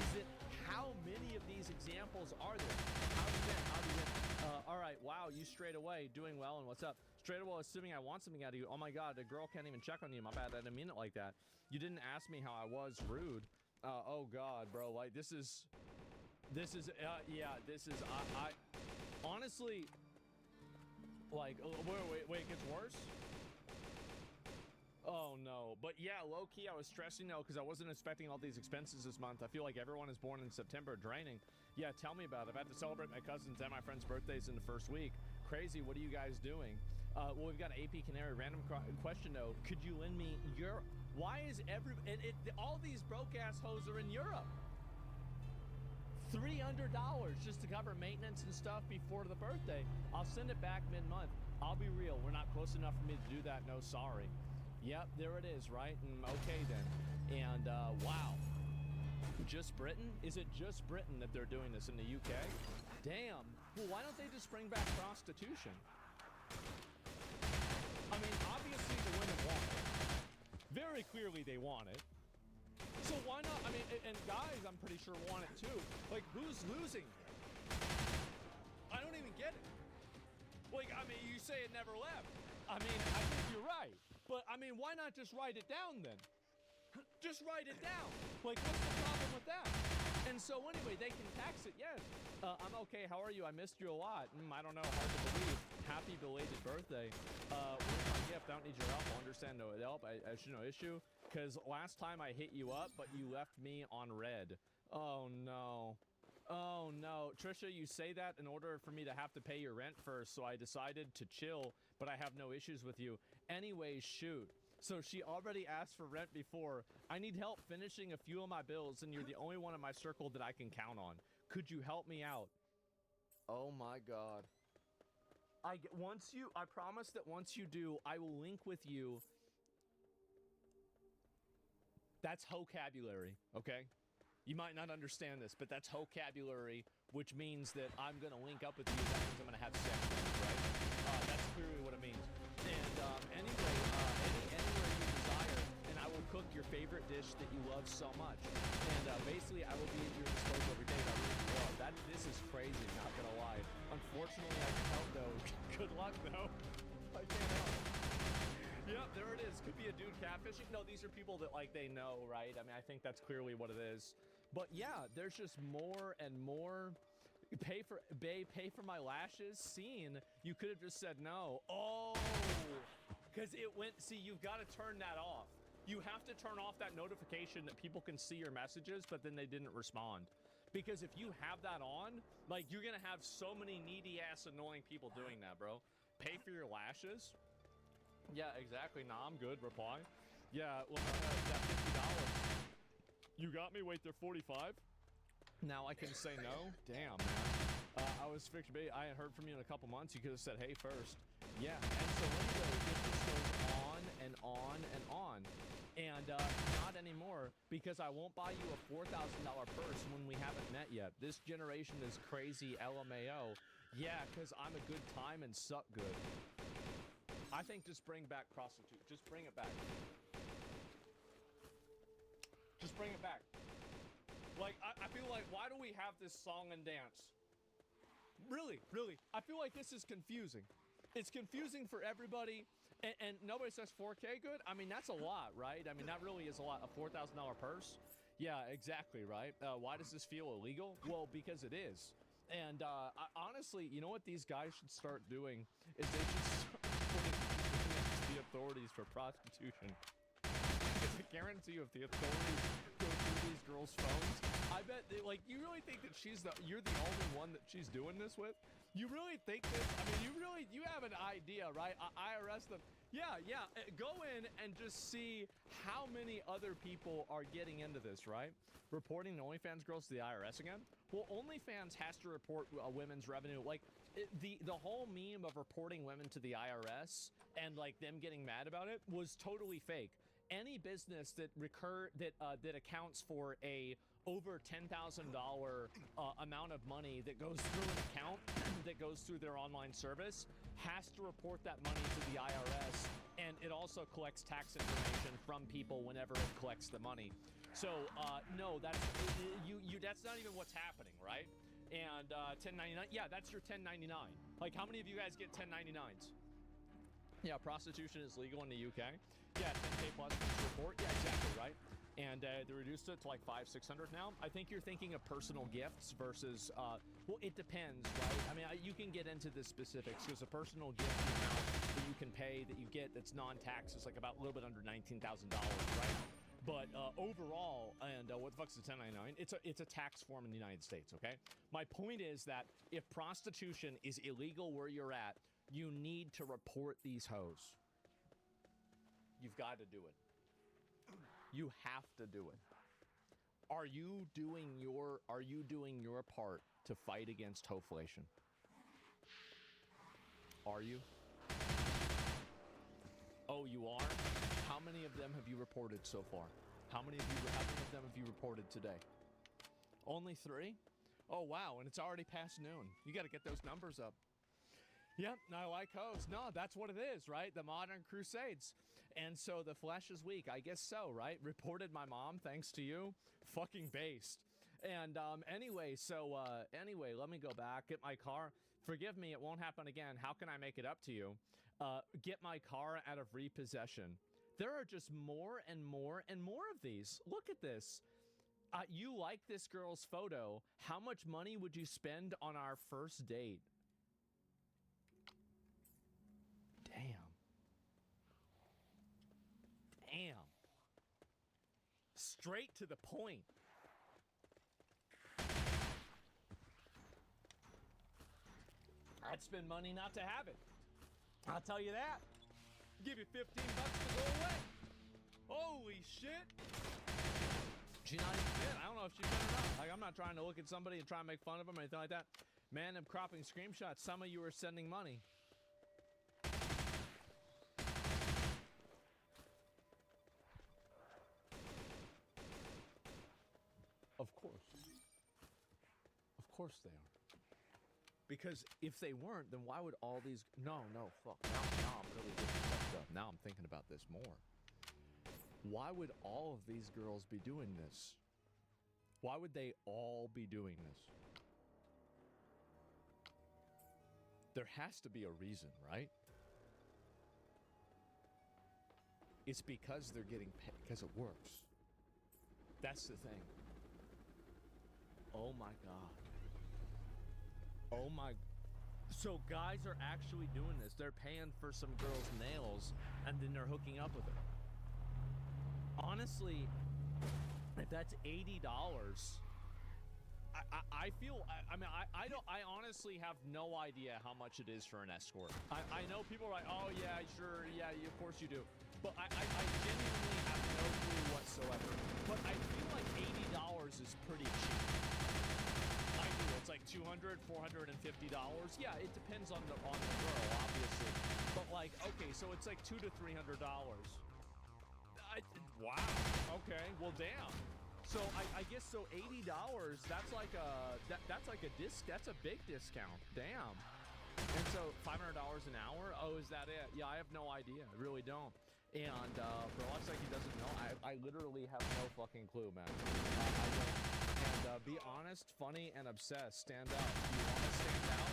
Is it how many of these examples are there? How do you get? All right, wow, you straight away doing well, and what's up? Straight away, assuming I want something out of you. Oh my God, a girl can't even check on you. My bad, I didn't mean it like that. You didn't ask me how I was. Rude. Oh God, bro, like this is, yeah, this is, I honestly, like, wait, it gets worse? Oh no, but yeah, low-key I was stressing though because I wasn't expecting all these expenses this month. I feel like everyone is born in September, draining. Yeah, tell me about it. I've had to celebrate my cousins and my friends' birthdays in the first week. Crazy, what are you guys doing? Well, we've got an AP Canary random question though. Could you lend me your? Why is all these broke ass hoes are in Europe? $300 just to cover maintenance and stuff before the birthday. I'll send it back mid-month. I'll be real, we're not close enough for me to do that. No, sorry. Yep, there it is, right? Okay then. And wow. Just Britain? Is it just Britain that they're doing this in the UK? Damn. Well, why don't they just bring back prostitution? I mean, obviously the women want it. Very clearly they want it. So why not? I mean, and guys, I'm pretty sure want it too. Like, who's losing? I don't even get it. Like, I mean, you say it never left. I mean, I think you're right. But, I mean, why not just write it down then? Just write it down. Like, what's the problem with that? And so anyway, they can tax it, yes. I'm okay, how are you? I missed you a lot. I don't know, hard to believe. Happy belated birthday. Where's my gift? I don't need your help. I'll understand no help. I should no issue. Because last time I hit you up, but you left me on red. Oh no. Oh no. Trisha, you say that in order for me to have to pay your rent first, so I decided to chill, but I have no issues with you. Anyways, shoot. So she already asked for rent before. I need help finishing a few of my bills, and you're the only one in my circle that I can count on. Could you help me out? Oh my God. I promise that once you do, I will link with you. That's vocabulary, okay? You might not understand this, but that's vocabulary, which means that I'm going to link up with you. That means I'm going to have sex with you, right? That's clearly what it means. And anyway, anywhere you desire, and I will cook your favorite dish that you love so much. And basically, I will be at your disposal every day. This is crazy, not going to lie. Unfortunately, I can help, though. Good luck, though. I can't help. Yep, there it is. Could be a dude catfishing. No, these are people that, like, they know, right? I mean, I think that's clearly what it is. But yeah, there's just more and more. Pay for my lashes scene. You could have just said no. Oh, because it went. See, you've got to turn that off. You have to turn off that notification that people can see your messages, but then they didn't respond. Because if you have that on, like, you're gonna have so many needy ass annoying people doing that, bro. Pay for your lashes. Yeah, exactly. Nah, I'm good. Reply. Yeah, well, that $50. You got me. Wait, they're 45. Now I can say no. Damn, man. I was fixed. I hadn't heard from you in a couple months. You could have said hey first. Yeah. And so anyway, it just goes on and on and on. And not anymore, because I won't buy you a $4,000 purse when we haven't met yet. This generation is crazy. LMAO. Yeah, because I'm a good time and suck good. I think just bring back prostitute. Just bring it back. Just bring it back. Like, I feel like, why do we have this song and dance? Really, really. I feel like this is confusing. It's confusing for everybody. And nobody says 4K good? I mean, that's a lot, right? I mean, that really is a lot. A $4,000 purse? Yeah, exactly, right? Why does this feel illegal? Well, because it is. And honestly, you know what these guys should start doing? Is they should start reporting the authorities for prostitution. Because I guarantee you, if the authorities go through these girls' phones, I bet, like, you really think that you're the only one that she's doing this with? You really think this? I mean, you have an idea, right? IRS them. Yeah. Go in and just see how many other people are getting into this, right? Reporting the OnlyFans girls to the IRS again? Well, OnlyFans has to report women's revenue. Like, the whole meme of reporting women to the IRS and, like, them getting mad about it was totally fake. Any business that accounts for a over $10,000 amount of money that goes through an account that goes through their online service has to report that money to the IRS, and it also collects tax information from people whenever it collects the money. So no, that's not even what's happening, right? And 1099, yeah, that's your 1099. Like, how many of you guys get 1099s? Yeah, prostitution is legal in the UK. Yeah, 10K plus report. Yeah, exactly, right? And they reduced it to like 500-600 now. I think you're thinking of personal gifts versus, well, it depends, right? I mean, you can get into the specifics, because a personal gift, the amount that you can pay that you get that's non-tax is like about a little bit under $19,000, right? But overall, and what the fuck's the 1099? It's a tax form in the United States, okay? My point is that if prostitution is illegal where you're at, You need to report these hoes. You've got to do it. You have to do it. Are you doing your part to fight against hoflation? Are you? Oh, you are? How many of them have you reported so far? How many of them have you reported today? Only 3? Oh, wow, and it's already past noon. You got to get those numbers up. Yep, I like hoes. No, that's what it is, right? The modern crusades. And so the flesh is weak. I guess so, right? Reported my mom, thanks to you. Fucking based. And anyway, let me go back. Get my car. Forgive me, it won't happen again. How can I make it up to you? Get my car out of repossession. There are just more and more and more of these. Look at this. You like this girl's photo. How much money would you spend on our first date? Damn. Straight to the point. I'd spend money not to have it. I'll tell you that. Give you $15 to go away. Holy shit. She not even fit. I don't know if she fit or not. Like, I'm not trying to look at somebody and try and make fun of them or anything like that. Man, I'm cropping screenshots. Some of you are sending money. Of course. Of course they are. Because if they weren't, then why would all these... No, fuck. Now I'm really getting fucked up. Now I'm thinking about this more. Why would all of these girls be doing this? Why would they all be doing this? There has to be a reason, right? It's because they're getting paid, because it works. That's the thing. Oh my God. Oh my. So guys are actually doing this. They're paying for some girl's nails and then they're hooking up with her. Honestly, if that's $80, I feel, I honestly have no idea how much it is for an escort. I know people are like, oh yeah, sure, yeah, of course you do. But I genuinely have no clue whatsoever. But I feel like $80 is pretty cheap. I do. It's like $200, $450. Yeah, it depends on the girl, obviously. But like, okay, so it's like $200 to $300. Wow. Okay. Well, damn. So I guess so. $80. That's like a big discount. Damn. And so $500 an hour. Oh, is that it? Yeah, I have no idea. I really don't. And for looks like he doesn't know. I literally have no fucking clue, man. I don't. And be honest, funny, and obsessed. Stand out. Do you want to stand out?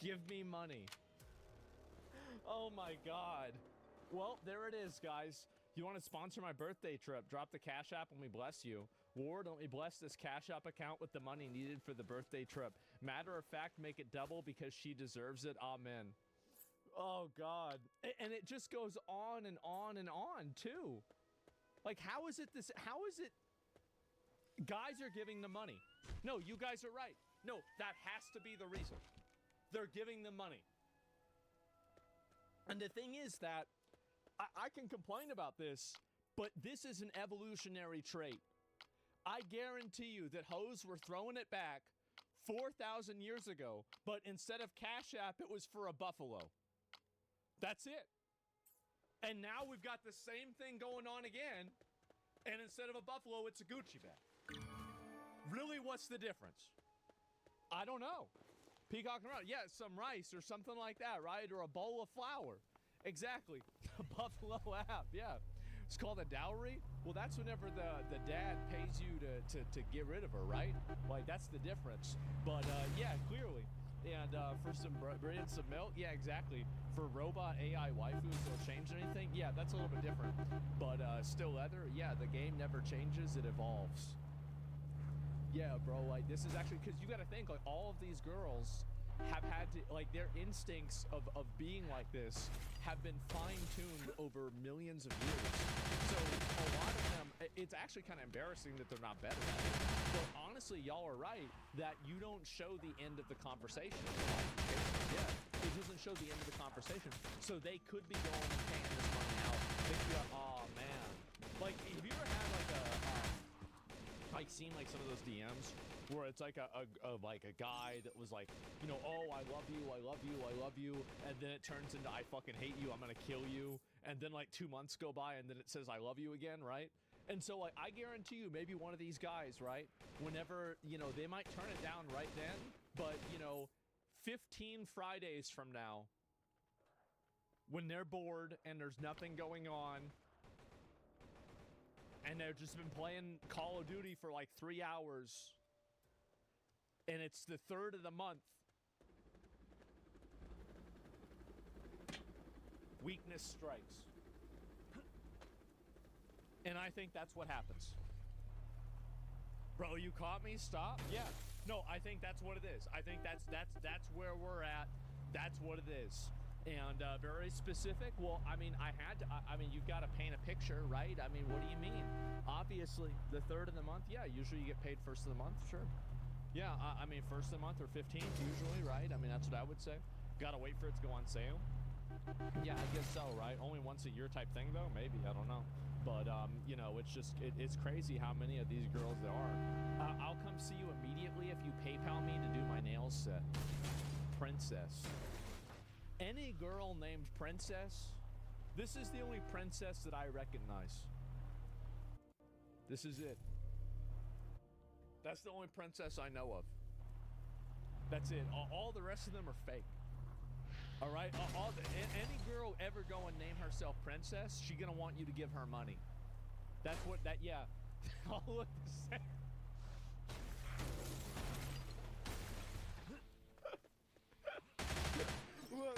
Give me money. Oh my God. Well, there it is, guys. You want to sponsor my birthday trip? Drop the Cash App and we bless you. Ward, let me bless this Cash App account with the money needed for the birthday trip. Matter of fact, make it double because she deserves it. Amen. Oh, God. And it just goes on and on and on, too. Like, how is it guys are giving the money? No, you guys are right. No, that has to be the reason. They're giving them money. And the thing is that I can complain about this, but this is an evolutionary trait. I guarantee you that hoes were throwing it back 4,000 years ago, but instead of Cash App, it was for a buffalo. That's it. And now we've got the same thing going on again, and instead of a buffalo, it's a Gucci bag. Really, what's the difference? I don't know. Peacocking around. Yeah, some rice or something like that, right? Or a bowl of flour. Exactly. Buffalo app, yeah. It's called a dowry. Well, that's whenever the dad pays you to get rid of her, right? Like, that's the difference. But, yeah, clearly. And for some bread and some milk, yeah, exactly. For robot AI waifus, they'll change anything? Yeah, that's a little bit different. But still leather, yeah, the game never changes, it evolves. Yeah, bro, like, this is actually, because you got to think, like, all of these girls have had to, like, their instincts of being like this have been fine-tuned over millions of years. So a lot of them, it's actually kind of embarrassing that they're not better at it. But honestly, honestly, y'all are right that you don't show the end of the conversation. Yeah, it doesn't show the end of the conversation. So they could be going and paying this money out. They could be like, oh man. Like, have you ever had like like seen like some of those DMs where it's like a guy that was like, you know, oh, I love you, I love you, I love you, and then it turns into I fucking hate you, I'm gonna kill you, and then like 2 months go by and then it says I love you again, right? And so like I guarantee you maybe one of these guys, right, whenever, you know, they might turn it down right then, but you know, 15 Fridays from now, when they're bored and there's nothing going on, and they've just been playing Call of Duty for like 3 hours, and it's the 3rd of the month, weakness strikes. And I think that's what happens. Bro, you caught me? Stop? Yeah. No, I think that's what it is. I think that's where we're at. That's what it is. And very specific. Well, I mean, I mean, you've got to paint a picture, right? I mean, what do you mean? Obviously, the 3rd of the month, yeah, usually you get paid 1st of the month, sure. Yeah, I mean, 1st of the month or 15th usually, right? I mean, that's what I would say. Got to wait for it to go on sale. Yeah, I guess so, right? Only once a year type thing, though? Maybe, I don't know. But, you know, it's just, it's crazy how many of these girls there are. I'll come see you immediately if you PayPal me to do my nails set. Princess. Any girl named Princess, this is the only princess that I recognize. This is it. That's the only princess I know of. That's it. All the rest of them are fake. All right? Any girl ever go and name herself Princess, she's going to want you to give her money. That's what that, yeah. All look the same. Look,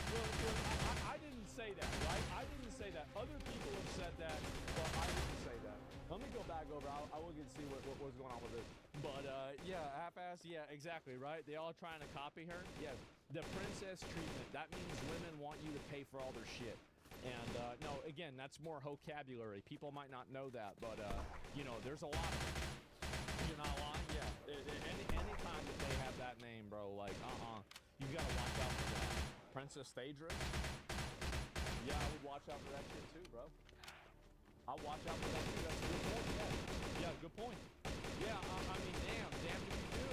I didn't say that, right? I didn't say that. Other people have said that, but I didn't say that. Let me go back over. I'll look and see what was going on with this. But, yeah, half-assed, yeah, exactly, right? They all trying to copy her? Yeah, the princess treatment. That means women want you to pay for all their shit. And, no, again, that's more vocabulary. People might not know that, but, you know, there's a lot of it. You're not lying? Yeah. Any time that they have that name, bro, like, you gotta watch out for that. Princess Phaedra? Yeah, I would watch out for that shit too, bro. I'll watch out for that too. That's a good point. Yeah, good point. Yeah, I mean, damned if you do.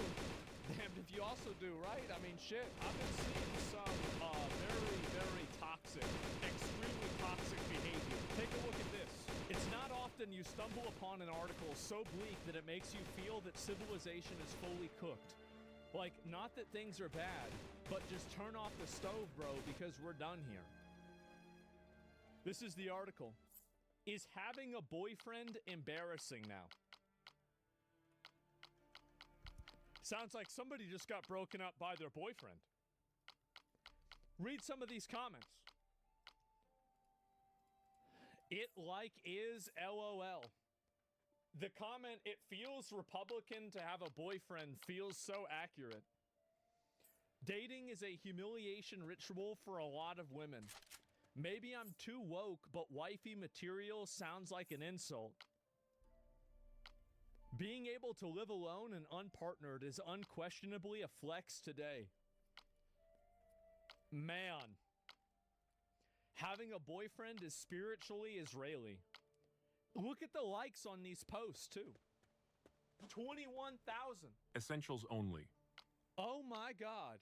Damned if you also do, right? I mean, shit. I've been seeing some very, very toxic, extremely toxic behavior. Take a look at this. It's not often you stumble upon an article so bleak that it makes you feel that civilization is fully cooked. Like, not that things are bad, but just turn off the stove, bro, because we're done here. This is the article. Is having a boyfriend embarrassing now? Sounds like somebody just got broken up by their boyfriend. Read some of these comments. It like is LOL. The comment, it feels Republican to have a boyfriend, feels so accurate. Dating is a humiliation ritual for a lot of women. Maybe I'm too woke, but wifey material sounds like an insult. Being able to live alone and unpartnered is unquestionably a flex today. Man. Having a boyfriend is spiritually Israeli. Look at the likes on these posts, too. 21,000. Essentials only. Oh, my God.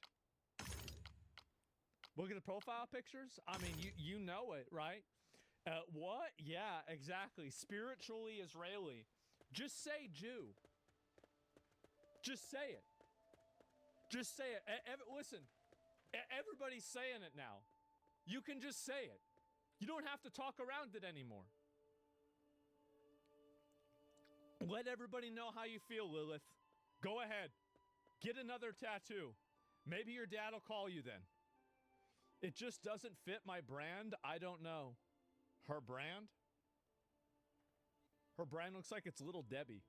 Look at the profile pictures. I mean, you know it, right? What? Yeah, exactly. Spiritually Israeli. Just say Jew. Just say it. Just say it. Listen, everybody's saying it now. You can just say it. You don't have to talk around it anymore. Let everybody know how you feel, Lilith. Go ahead. Get another tattoo. Maybe your dad will call you then. It just doesn't fit my brand. I don't know. Her brand? Her brand looks like it's Little Debbie.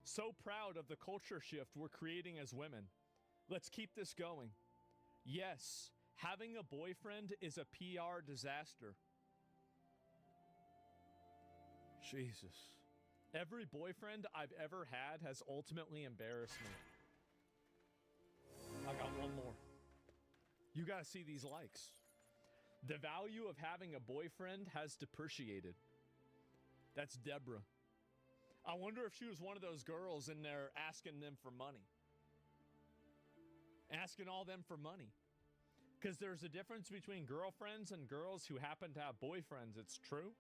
So proud of the culture shift we're creating as women. Let's keep this going. Yes, having a boyfriend is a PR disaster. Jesus. Every boyfriend I've ever had has ultimately embarrassed me. I got one more. You gotta see these likes. The value of having a boyfriend has depreciated. That's Deborah. I wonder if she was one of those girls in there asking them for money. Asking all them for money. Because there's a difference between girlfriends and girls who happen to have boyfriends. It's true.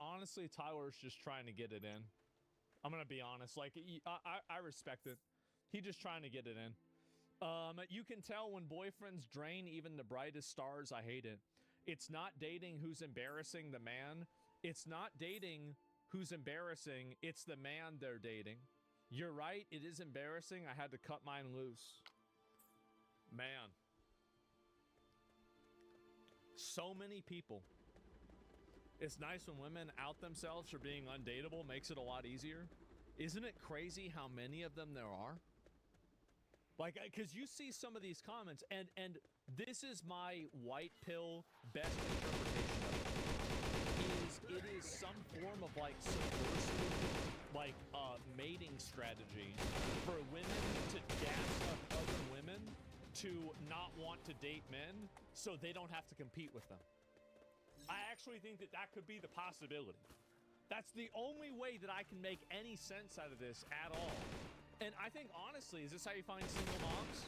Honestly, Tyler's just trying to get it in. I'm going to be honest. Like, I respect it. He's just trying to get it in. You can tell when boyfriends drain even the brightest stars. I hate it. It's not dating who's embarrassing the man. It's not dating who's embarrassing. It's the man they're dating. You're right. It is embarrassing. I had to cut mine loose. Man. So many people. It's nice when women out themselves for being undateable, makes it a lot easier. Isn't it crazy how many of them there are? Like, because you see some of these comments, and this is my white pill best interpretation of it is some form of like subversive, like mating strategy for women to gas up other women to not want to date men so they don't have to compete with them. I actually think that that could be the possibility. That's the only way that I can make any sense out of this at all. And I think, honestly, is this how you find single moms?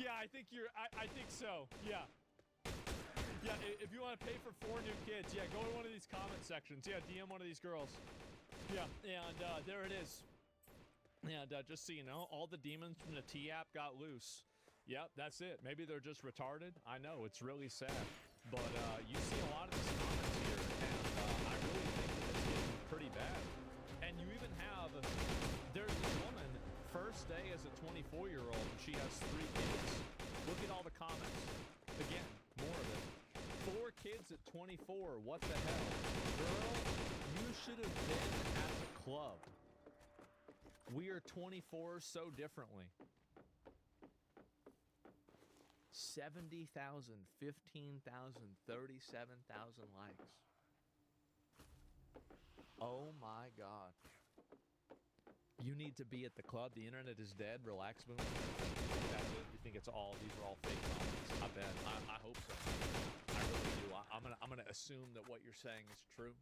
Yeah, I think so. Yeah. Yeah, if you want to pay for 4 new kids, yeah, go to one of these comment sections. Yeah, DM one of these girls. Yeah, and there it is. And just so you know, all the demons from the T-app got loose. Yep, that's it. Maybe they're just retarded. I know, it's really sad. But you see a lot of these comments here, and I really think that it's getting pretty bad. And you even have, there's this woman, first day as a 24-year-old, and she has 3 kids. Look at all the comments. Again, more of it. 4 kids at 24, what the hell? Girl, you should have been at the club. We are 24 so differently. 70,000, 15,000, 37,000 likes. Oh my God. You need to be at the club. The internet is dead. Relax, boom. That's it. You think it's all, these are all fake comments? I bet. I hope so. I really do. I'm gonna assume that what you're saying is true.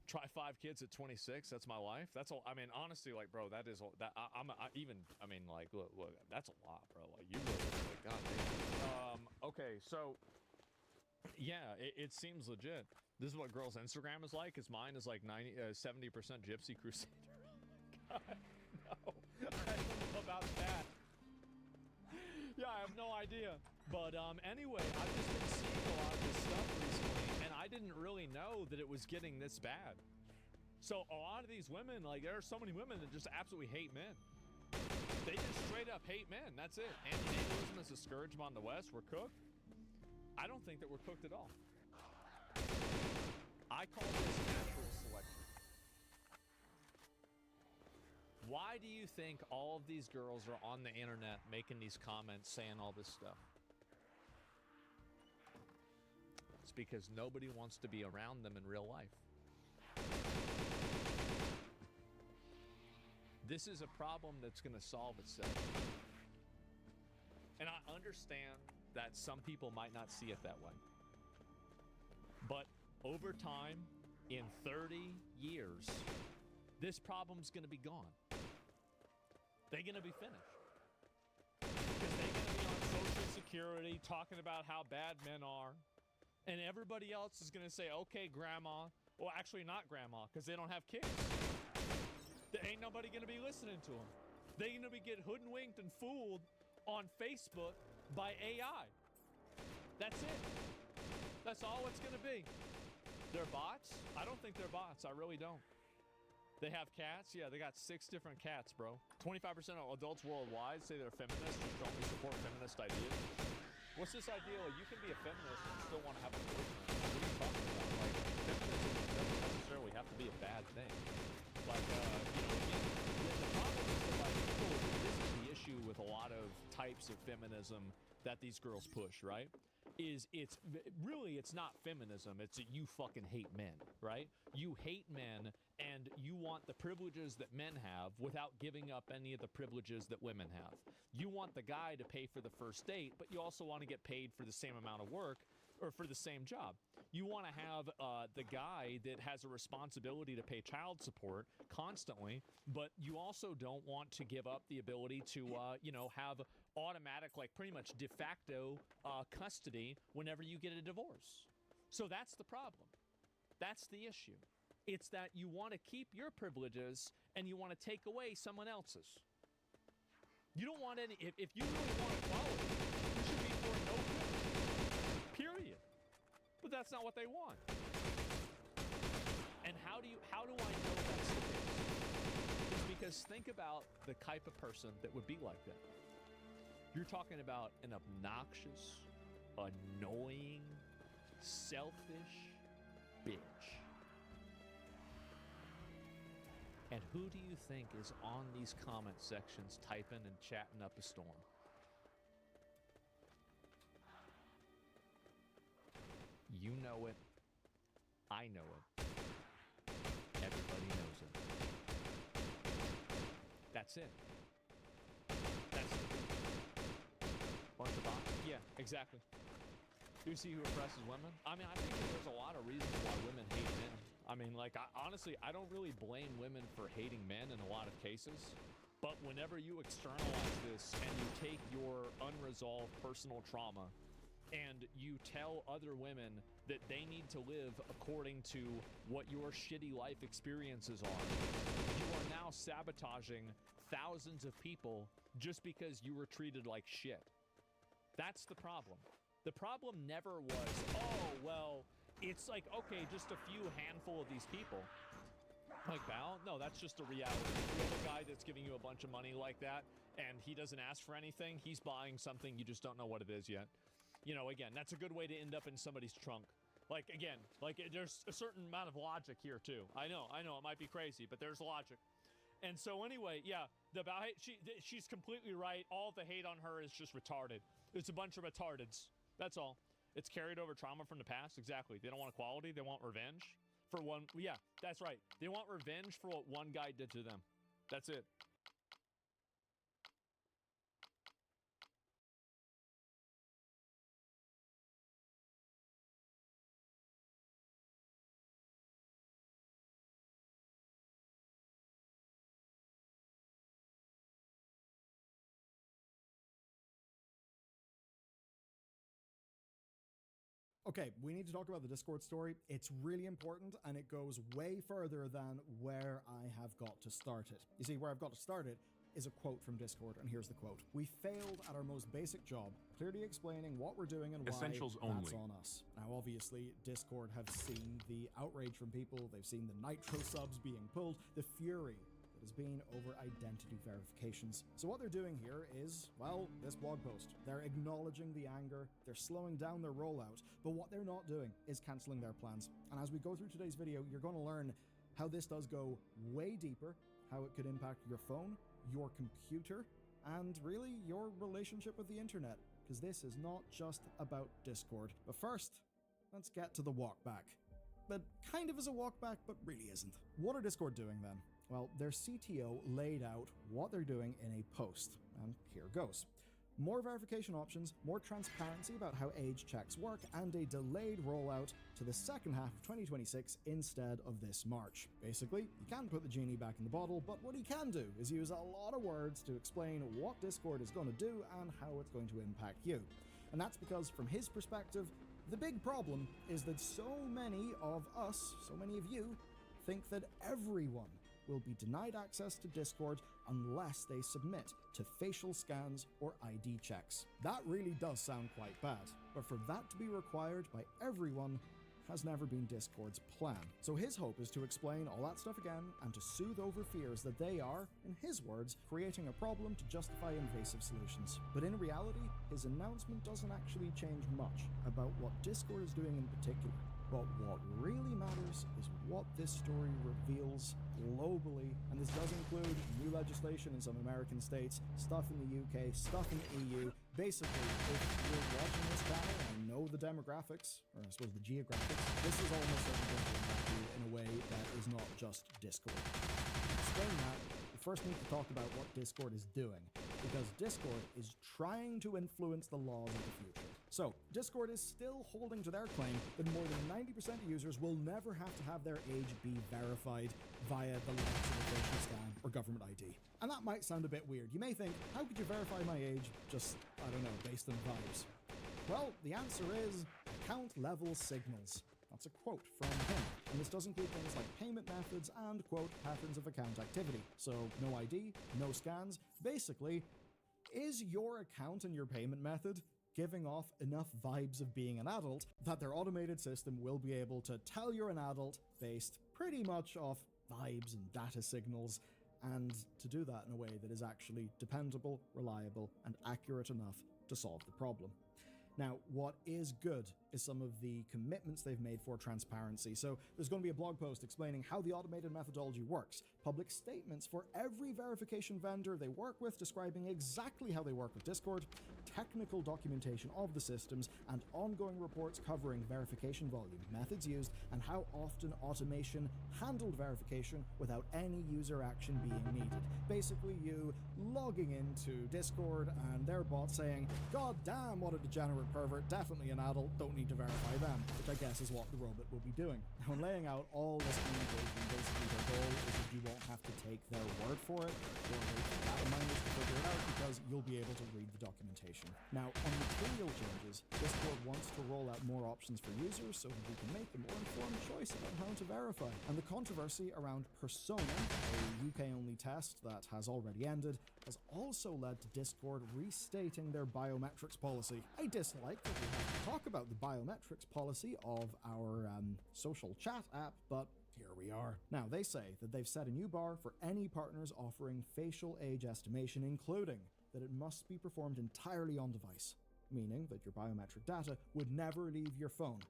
Try 5 kids at 26. That's my life. That's all. I mean, honestly, like, bro, that is that. I mean, like, look, that's a lot, bro. Like, you really, like, God damn. Okay, so, yeah, it seems legit. This is what girls' Instagram is like. Cause mine is like 70% Gypsy Crusader. God, no, I don't know about that. Yeah, I have no idea. But anyway, I've just been seeing a lot of this stuff recently, and I didn't really know that it was getting this bad. So a lot of these women, like, there are so many women that just absolutely hate men. They just straight up hate men. That's it. Anti-natalism is a scourge on the West. We're cooked. I don't think that we're cooked at all. I call this natural selection. Why do you think all of these girls are on the internet making these comments, saying all this stuff? It's because nobody wants to be around them in real life. This is a problem that's going to solve itself. And I understand that some people might not see it that way. But over time, in 30 years, this problem's going to be gone. They're going to be finished. Because they're going to be on Social Security talking about how bad men are. And everybody else is going to say, okay, grandma. Well, actually not grandma, because they don't have kids. There ain't nobody going to be listening to them. They're going to be get hoodwinked and fooled on Facebook by AI. That's it. That's all it's going to be. They're bots? I don't think they're bots. I really don't. They have cats? Yeah, they got 6 different cats, bro. 25% of adults worldwide say they're feminists and strongly support feminist ideas. What's this idea? Like, you can be a feminist and still want to have a boyfriend. What are you talking about? Like, feminism doesn't necessarily have to be a bad thing. Like, again, the problem is that, like, people, this is the issue with a lot of of feminism that these girls push, right? It's not feminism. It's that you fucking hate men, right? You hate men and you want the privileges that men have without giving up any of the privileges that women have. You want the guy to pay for the first date, but you also want to get paid for the same amount of work or for the same job. You want to have the guy that has a responsibility to pay child support constantly, but you also don't want to give up the ability to, have automatic, like pretty much de facto custody whenever you get a divorce. So that's the problem. That's the issue. It's that you want to keep your privileges and you want to take away someone else's. You don't want any, if you really want equality, you should be for no privilege. Period. But that's not what they want. And how do I know that's the case? It's because think about the type of person that would be like that. You're talking about an obnoxious, annoying, selfish bitch. And who do you think is on these comment sections typing and chatting up a storm? You know it. I know it. Everybody knows it. That's it. That's it. Bunch of bots. Yeah, exactly. You see who oppresses women? I mean, I think that there's a lot of reasons why women hate men. I mean, like, honestly, I don't really blame women for hating men in a lot of cases. But whenever you externalize this and you take your unresolved personal trauma and you tell other women that they need to live according to what your shitty life experiences are, you are now sabotaging thousands of people just because you were treated like shit. That's the problem. The problem never was, oh, well, it's like, okay, just a few handful of these people. Like, Val? No, that's just a reality. You have a guy that's giving you a bunch of money like that, and he doesn't ask for anything. He's buying something. You just don't know what it is yet. You know, again, that's a good way to end up in somebody's trunk. Like, again, like, there's a certain amount of logic here, too. I know, it might be crazy, but there's logic. And so anyway, yeah, she's completely right. All the hate on her is just retarded. It's a bunch of retardeds. That's all. It's carried over trauma from the past. Exactly. They don't want equality. They want revenge for one. Yeah, that's right. They want revenge for what one guy did to them. That's it. Okay, we need to talk about the Discord story. It's really important, and it goes way further than where I have got to start it. You see, where I've got to start it is a quote from Discord, and here's the quote. "We failed at our most basic job, clearly explaining what we're doing and why Essentials that's only. on us." Now, obviously, Discord have seen the outrage from people. They've seen the Nitro subs being pulled, the fury that has been over identity verifications. So what they're doing here is, well, this blog post. They're acknowledging the anger, they're slowing down their rollout, but what they're not doing is cancelling their plans. And as we go through today's video, you're going to learn how this does go way deeper, how it could impact your phone, your computer, and really your relationship with the internet, because this is not just about Discord. But first, let's get to the walk back. That kind of is a walk back, but really isn't. What are Discord doing then? Well, their CTO laid out what they're doing in a post, and here goes. More verification options, more transparency about how age checks work, and a delayed rollout to the second half of 2026 instead of this March. Basically, you can't put the genie back in the bottle, but what he can do is use a lot of words to explain what Discord is going to do and how it's going to impact you. And that's because, from his perspective, the big problem is that so many of us, so many of you, think that everyone will be denied access to Discord unless they submit to facial scans or ID checks. That really does sound quite bad, but for that to be required by everyone has never been Discord's plan. So his hope is to explain all that stuff again and to soothe over fears that they are, in his words, creating a problem to justify invasive solutions. But in reality, his announcement doesn't actually change much about what Discord is doing in particular. But what really matters is what this story reveals globally, and this does include new legislation in some American states, stuff in the UK, stuff in the EU. Basically, if you're watching this channel and know the demographics, or I suppose the geographics, this is almost certainly going to impact you in a way that is not just Discord. To explain that, we first need to talk about what Discord is doing, because Discord is trying to influence the laws of the future. So, Discord is still holding to their claim that more than 90% of users will never have to have their age be verified via the likes of a facial scan or government ID. And that might sound a bit weird. You may think, how could you verify my age just, I don't know, based on vibes? Well, the answer is account level signals. That's a quote from him. And this does include things like payment methods and, quote, patterns of account activity. So, no ID, no scans. Basically, is your account and your payment method giving off enough vibes of being an adult that their automated system will be able to tell you're an adult based pretty much off vibes and data signals, and to do that in a way that is actually dependable, reliable, and accurate enough to solve the problem. Now, what is good is some of the commitments they've made for transparency. So there's going to be a blog post explaining how the automated methodology works, public statements for every verification vendor they work with describing exactly how they work with Discord, technical documentation of the systems, and ongoing reports covering verification volume, methods used, and how often automation handled verification without any user action being needed. Basically, you logging into Discord and their bot saying, "God damn, what a degenerate pervert, definitely an adult, don't need to verify them," which I guess is what the robot will be doing. Now, in laying out all this communication, basically their goal is that you won't have to take their word for it or wait for data miners to figure it out, because you'll be able to read the documentation. Now, on material changes, Discord wants to roll out more options for users so that we can make a more informed choice about how to verify. And the controversy around Persona, a UK-only test that has already ended, has also led to Discord restating their biometrics policy. I dislike that we have to talk about the biometrics policy of our social chat app, but here we are. Now, they say that they've set a new bar for any partners offering facial age estimation, including that it must be performed entirely on device, meaning that your biometric data would never leave your phone.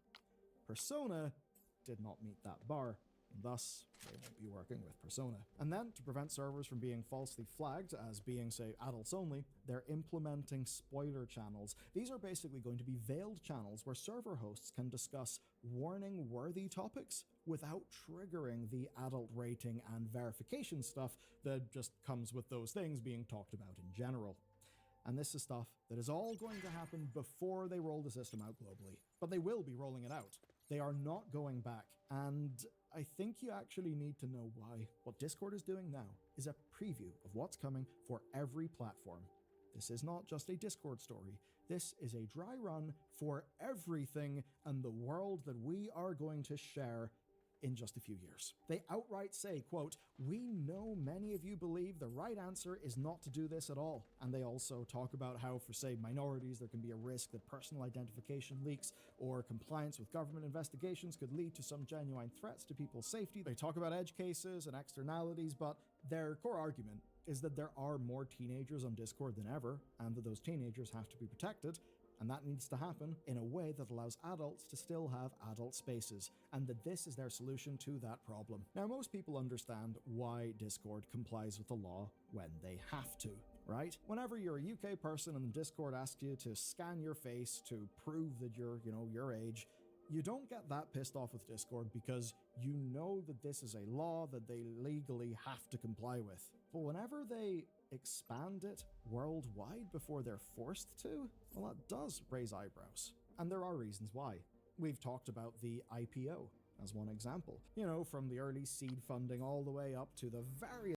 Persona did not meet that bar, and thus they won't be working with Persona. And then, to prevent servers from being falsely flagged as being, say, adults only, they're implementing spoiler channels. These are basically going to be veiled channels where server hosts can discuss warning-worthy topics without triggering the adult rating and verification stuff that just comes with those things being talked about in general. And this is stuff that is all going to happen before they roll the system out globally. But they will be rolling it out. They are not going back. And I think you actually need to know why. What Discord is doing now is a preview of what's coming for every platform. This is not just a Discord story. This is a dry run for everything and the world that we are going to share in just a few years. They outright say, quote, "We know many of you believe the right answer is not to do this at all." And they also talk about how, for, say, minorities, there can be a risk that personal identification leaks or compliance with government investigations could lead to some genuine threats to people's safety. They talk about edge cases and externalities, but their core argument is that there are more teenagers on Discord than ever, and that those teenagers have to be protected. And that needs to happen in a way that allows adults to still have adult spaces, and that this is their solution to that problem. Now, most people understand why Discord complies with the law when they have to, right? Whenever you're a UK person and Discord asks you to scan your face to prove that you're, your age, you don't get that pissed off with Discord because you know that this is a law that they legally have to comply with. But whenever they expand it worldwide before they're forced to, well, that does raise eyebrows. And there are reasons why. We've talked about the IPO as one example. From the early seed funding all the way up to the various